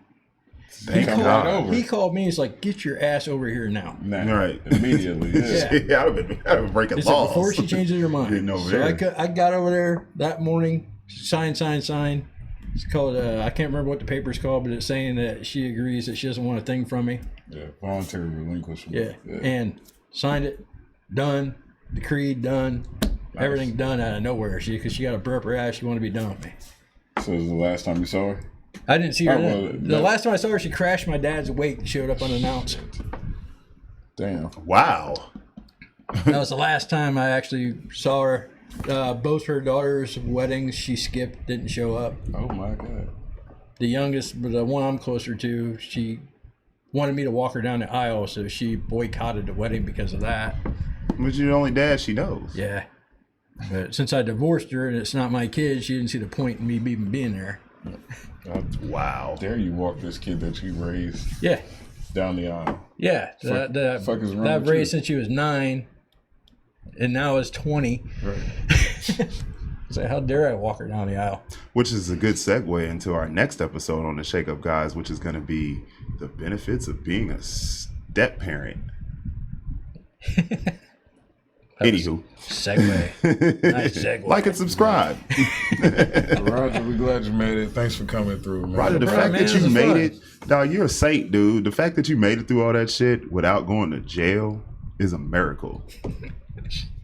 Thank Come God. right over. He called me. He's like, get your ass over here now. Nah, Right. Immediately. Yeah. Yeah. I'd have been breaking He said, laws. before she changes her mind. Getting over So there. I got over there that morning, sign. It's called, I can't remember what the paper's called, but it's saying that she agrees that she doesn't want a thing from me. Yeah. Voluntary relinquishment. Yeah. And signed it, done, decreed, done, everything done out of nowhere. Because she got a burp her ass, she wanted to be done with me. So it was the last time you saw her? I didn't see her Oh, then. well, The no. last time I saw her, she crashed my dad's wake and showed up unannounced. Damn. Wow. That was the last time I actually saw her. Both her daughters' weddings, she skipped, didn't show up. Oh my God. The youngest, but the one I'm closer to, she wanted me to walk her down the aisle, so she boycotted the wedding because of that. But you're the only dad she knows. Yeah. But since I divorced her and it's not my kid, she didn't see the point in me even being there. Wow. Dare you walk this kid that you raised Yeah. down the aisle? Yeah. Fuck is wrong that with raised you? since she was 9, and now is 20. Right. So how dare I walk her down the aisle? Which is a good segue into our next episode on the Shake Up Guys, which is going to be the benefits of being a step parent. Anywho. Segue. Nice segue. Like and subscribe. Roger, we're glad you made it. Thanks for coming through, man. Roger, the Bro, fact man, that it you was made fun. it, dog, you're a saint, dude. The fact that you made it through all that shit without going to jail is a miracle.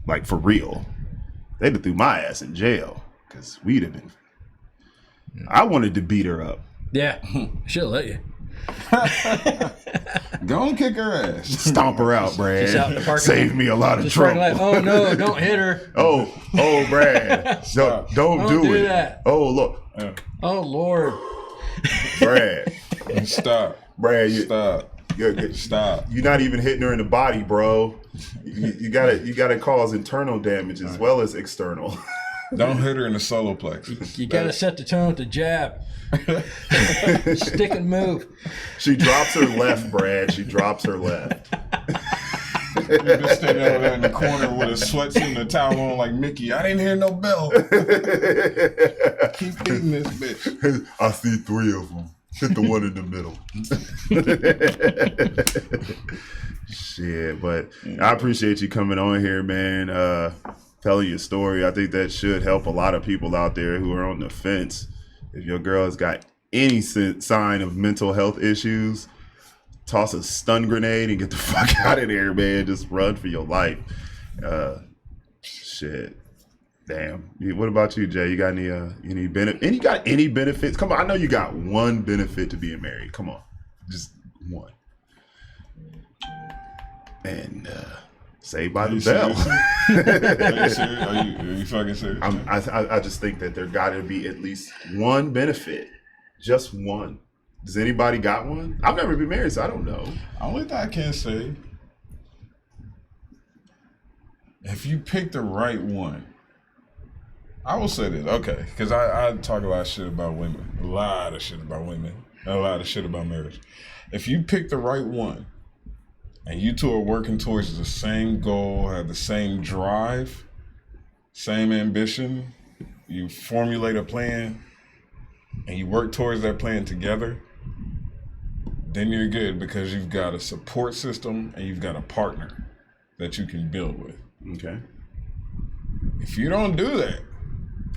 Like, for real. They'd have threw my ass in jail because we'd have been. I wanted to beat her up. Yeah. She'll let you. Go and kick her ass. Stomp her out, Brad. Just out in the parking Save lot. me a lot of Just trouble. like, oh no, don't hit her. Oh, Brad. don't Don't do do it. that. Oh, look. Oh Lord. Brad. Stop. Brad, Stop. Stop. you're not even hitting her in the body, bro. You gotta cause internal damage as well as external. Don't hit her in the solar plexus. You gotta set the tone with the jab. Stick and move. She drops her left, Brad. She drops her left. You're just standing over there in the corner with a sweatsuit and a towel on like Mickey. I didn't hear no bell. Keep beating this bitch. I see 3 of them. Hit the one in the middle. Shit, but I appreciate you coming on here, man. Telling your story. I think that should help a lot of people out there who are on the fence. If your girl has got any sign of mental health issues, toss a stun grenade and get the fuck out of there, man. Just run for your life. Shit. Damn. What about you, Jay? You got any benefit? And you got any benefits? Come on, I know you got one benefit to being married. Come on, just one. And Saved by the Bell. Are you serious? Are you fucking serious? I just think that there got to be at least one benefit, just one. Does anybody got one? I've never been married, so I don't know. Only thing I can say, if you pick the right one, I will say this, okay, because I talk a lot of shit about women, a lot of shit about marriage. If you pick the right one, and you two are working towards the same goal, have the same drive, same ambition, you formulate a plan, and you work towards that plan together, then you're good because you've got a support system and you've got a partner that you can build with. Okay. If you don't do that,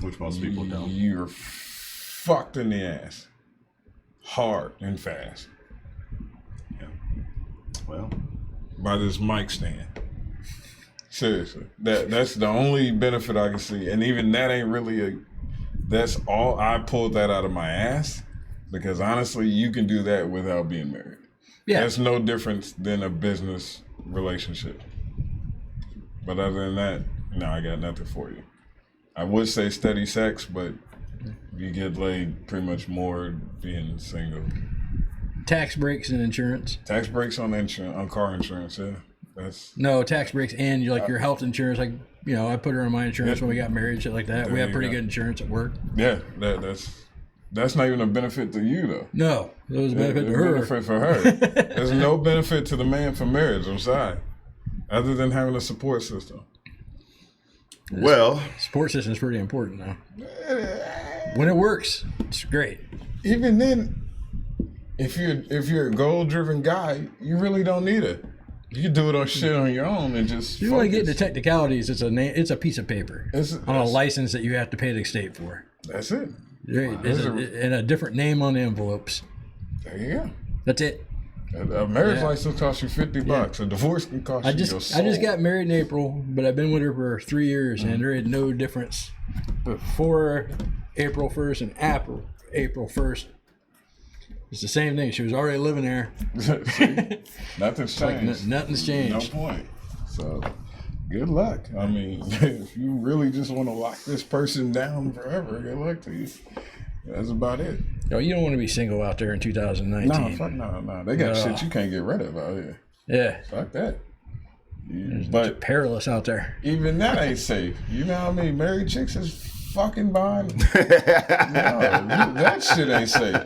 Which most people don't. you're fucked in the ass. Hard and fast. Yeah. Well, By this mic stand. Seriously. That's the only benefit I can see. And even that ain't really that's all. I pulled that out of my ass because honestly, you can do that without being married. Yeah. That's no different than a business relationship. But other than that, no, I got nothing for you. I would say steady sex, but you get laid pretty much more being single. Tax breaks and insurance. Tax breaks on insurance, on car insurance. Yeah, no tax breaks and your health insurance. Like I put her on my insurance when we got married, shit like that. We have pretty good insurance at work. Yeah, that's not even a benefit to you though. No, it was a benefit to her. Benefit for her. There's no benefit to the man for marriage. I'm sorry, other than having a support system. Well, support system is pretty important now. When it works, it's great. Even then, if you're a goal-driven guy, you really don't need it. You can do it on shit on your own and just. If you want to get into technicalities, it's a piece of paper on a license that you have to pay the state for. That's it. And a different name on the envelopes. There you go. That's it. A marriage license costs you $50. A divorce can cost you your soul. I just got married in April, but I've been with her for 3 years, and there is no difference before April 1st and after April 1st. It's the same thing. She was already living there. See? Nothing's changed. Nothing's changed. No point. So, good luck. I mean, if you really just want to lock this person down forever, good luck to you. That's about it. No, you don't want to be single out there in 2019. No, fuck no. They got shit you can't get rid of out here. Yeah. Fuck that. But it's perilous out there. Even that ain't safe. You know what I mean? Married chicks is fucking buying. No, that shit ain't safe.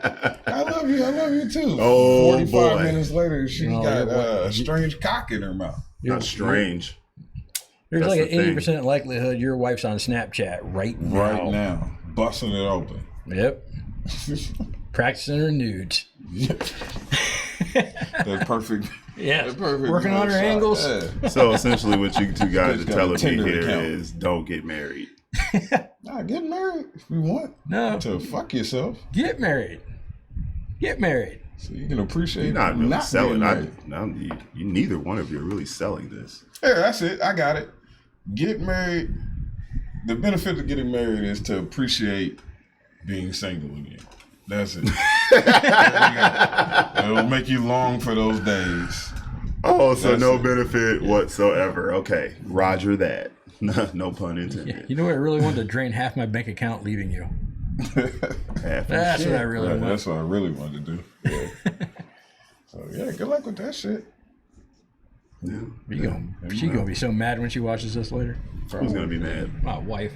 I love you too. Oh, 45 minutes later, she got a strange cock in her mouth. Not strange. There's like an 80% likelihood your wife's on Snapchat right now. Right now. Busting it open. Yep. Practicing her nudes. That's perfect. Yeah. That's perfect. Working on her angles. Yeah. So essentially what you two guys are telling me here is don't get married. Nah, get married if you want. No. To fuck yourself. Get married. Get married. So you can appreciate You're not really selling. You neither one of you are really selling this. Yeah, that's it. I got it. Get married. The benefit of getting married is to appreciate being single again. That's it. It'll make you long for those days. Oh, so that's no benefit whatsoever. Okay, Roger that. No pun intended. Yeah, you know what I really want to drain half my bank account leaving you. That's what I really want. That's what I really wanted to do. Yeah. So yeah, good luck with that shit. Yeah. She's gonna be so mad when she watches this later. Who's gonna be mad? My wife.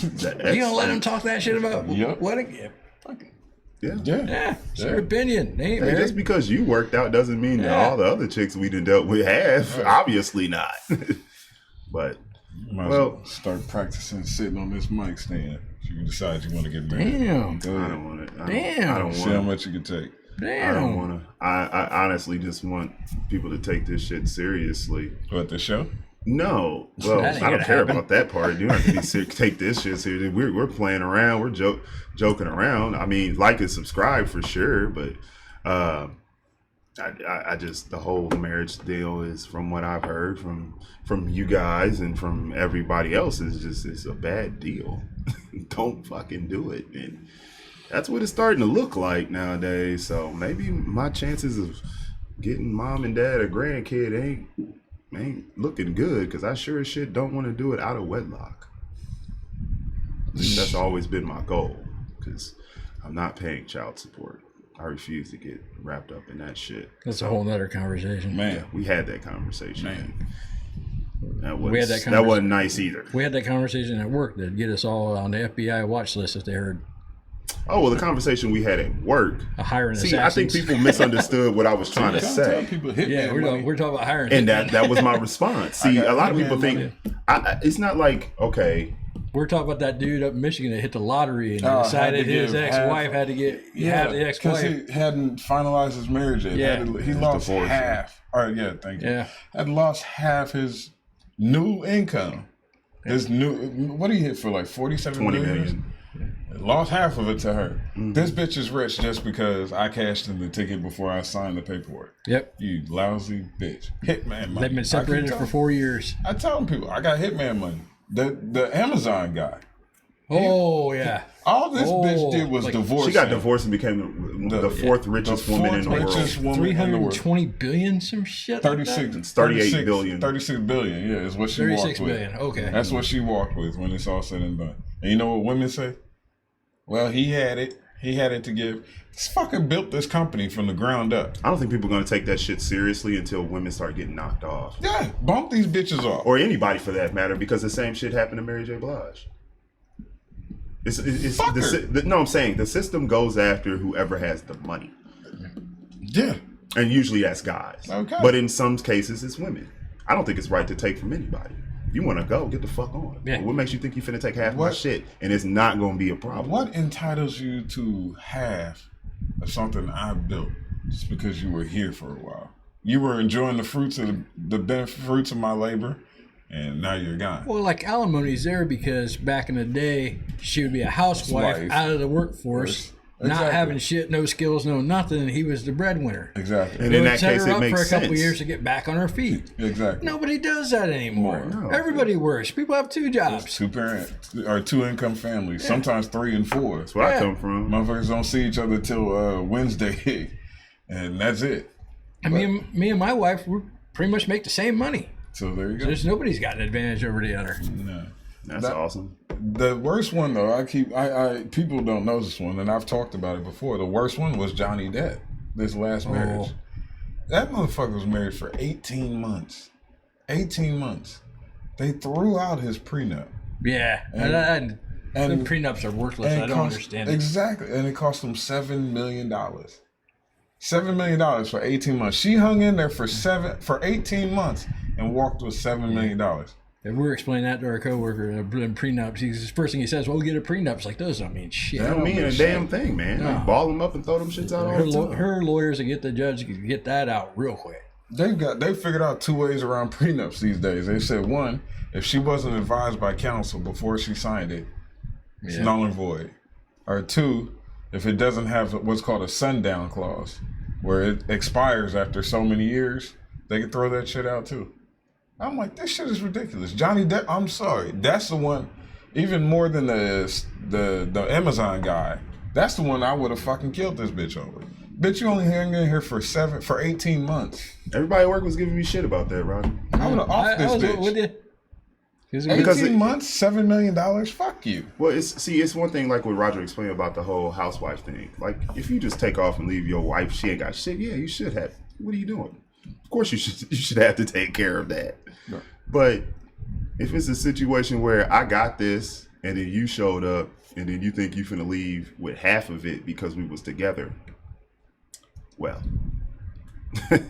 You gonna let him talk that shit about? Yep. What again? Fucking. Yeah. It's their opinion. They ain't married. Just because you worked out doesn't mean that all the other chicks we done dealt with have. Right. Obviously not. But start practicing sitting on this mic stand. If you decide you want to get married. Damn. I don't want it. I don't see how much you can take. Damn. I don't want to. I honestly just want people to take this shit seriously. What, the show? No. Well, I don't care about that part. You don't have to take this shit seriously. We're playing around. We're joking around. I mean, like and subscribe for sure, but I just, the whole marriage deal is, from what I've heard from you guys and from everybody else, it's a bad deal. Don't fucking do it. And that's what it's starting to look like nowadays. So maybe my chances of getting mom and dad a grandkid ain't looking good, because I sure as shit don't want to do it out of wedlock. That's always been my goal, because I'm not paying child support. I refuse to get wrapped up in that shit. That's a whole nother conversation. Man, yeah, we had that conversation. Man. That wasn't nice either. We had that conversation at work that'd get us all on the FBI watch list if they heard. Oh, well, the conversation we had at work. Hiring assassins. I think people misunderstood what I was trying to say. We're talking about hiring. And that was my response. See, a lot of people think it's not like, okay. We're talking about that dude up in Michigan that hit the lottery and decided his ex-wife had to get half the ex-wife. Because he hadn't finalized his marriage yet. Yeah. He lost half. All right, yeah, thank you. Yeah. Had lost half his new income. His new, what did he hit for, like 47 $20 million. Lost half of it to her. Mm-hmm. This bitch is rich just because I cashed in the ticket before I signed the paperwork. Yep. You lousy bitch. Hitman money. They've been separated for 4 years. I tell people, I got hitman money. The Amazon guy. Oh, yeah. All this bitch did was divorce. She got divorced and became the fourth richest woman in the world. 320 billion, some shit. 36, like 38 billion. 36 billion, yeah, is what she walked with. 36 billion, okay. That's what she walked with when it's all said and done. And you know what women say? Well, he had it. He had it to give. This fucker built this company from the ground up. I don't think people are going to take that shit seriously until women start getting knocked off. Yeah, bump these bitches off. Or anybody for that matter, because the same shit happened to Mary J. Blige. No, I'm saying the system goes after whoever has the money. Yeah. And usually that's guys. Okay. But in some cases, it's women. I don't think it's right to take from anybody. If you want to go, get the fuck on. Yeah. What makes you think you finna take half my shit? And it's not going to be a problem. What entitles you to half of something I built just because you were here for a while? You were enjoying the fruits of fruits of my labor, and now you're gone. Well, like alimony's there because back in the day, she would be a housewife out of the workforce, not having shit, no skills, no nothing, and he was the breadwinner. Exactly. And in that set case, her it up makes for a sense. couple of years to get back on her feet. Exactly. Nobody does that anymore. No. Everybody works. People have two jobs. Two parent or two income families, sometimes 3 and 4. That's where I come from. Motherfuckers don't see each other till Wednesday, and that's it. And me and my wife, we pretty much make the same money. So there you go. There's nobody's got an advantage over the other. No. That's awesome. The worst one though, I people don't know this one, and I've talked about it before. The worst one was Johnny Depp, this last marriage. That motherfucker was married for 18 months. 18 months. They threw out his prenup. Yeah, and the prenups are worthless. I don't understand it. Exactly, and it cost them $7 million. $7 million for 18 months. She hung in there for 18 months and walked with $7 million. And we were explaining that to our coworker, prenups. The first thing he says, well, we get a prenup. It's like, those don't mean shit. That don't mean a damn thing, man. No. Like, ball them up and throw them shits out all the time. Her lawyers that get the judge can get that out real quick. They figured out 2 ways around prenups these days. They said, one, if she wasn't advised by counsel before she signed it, it's null and void. Or 2, if it doesn't have what's called a sundown clause, where it expires after so many years, they can throw that shit out too. I'm like, this shit is ridiculous. Johnny Depp, I'm sorry. That's the one, even more than the Amazon guy, that's the one I would have fucking killed this bitch over. Bitch, you only hang in here for 18 months. Everybody at work was giving me shit about that, Rodger. I would have off this bitch. With you. 18 months, $7 million, fuck you. Well, it's one thing like what Rodger explained about the whole housewife thing. Like, if you just take off and leave your wife, she ain't got shit, yeah, you should have. What are you doing? Of course you should have to take care of that. No. But if it's a situation where I got this and then you showed up and then you think you finna leave with half of it because we was together, well, I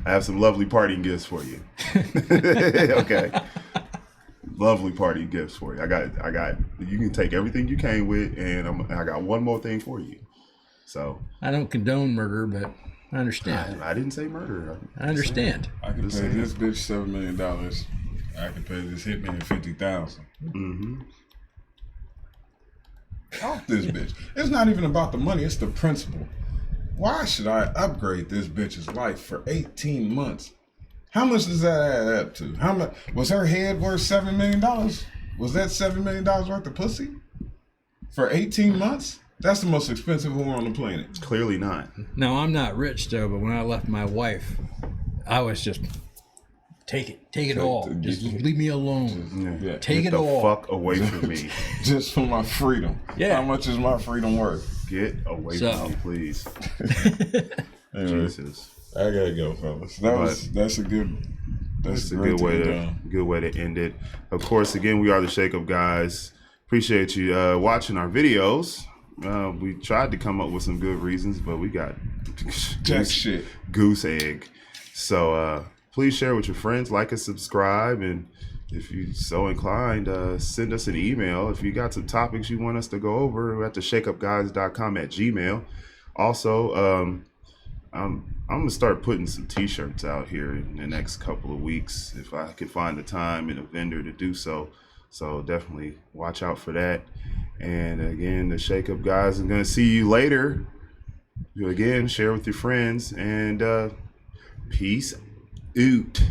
have some lovely parting gifts for you. Okay. Lovely party gifts for you. I got. You can take everything you came with, and I got one more thing for you. So I don't condone murder, but I understand. I didn't say murder. I understand. I can pay this bitch $7 million. I can pay this hitman $50,000. Mm-hmm. Off this bitch. It's not even about the money. It's the principle. Why should I upgrade this bitch's life for 18 months? How much does that add up to? How much was her head worth? $7 million? Was that $7 million worth of pussy for 18 months? That's the most expensive whore on the planet. Clearly not. No, I'm not rich though, but when I left my wife, I was just take it all. Just leave me alone. Take it all. Get the fuck away from me. Just for my freedom. Yeah. How much is my freedom worth? Get away from me, please. Anyway, Jesus. I gotta go, fellas. That's a good way to end it. Of course, again, we are the Shake Up Guys. Appreciate you watching our videos. We tried to come up with some good reasons, but we got goose egg. So please share with your friends, like and subscribe, and if you're so inclined, send us an email if you got some topics you want us to go over. We're at theshakeupguys.com at Gmail. Also, I'm gonna start putting some t-shirts out here in the next couple of weeks if I can find the time and a vendor to do so. So definitely watch out for that. And again, the Shake Up Guys are gonna see you later. You again share with your friends, and peace out.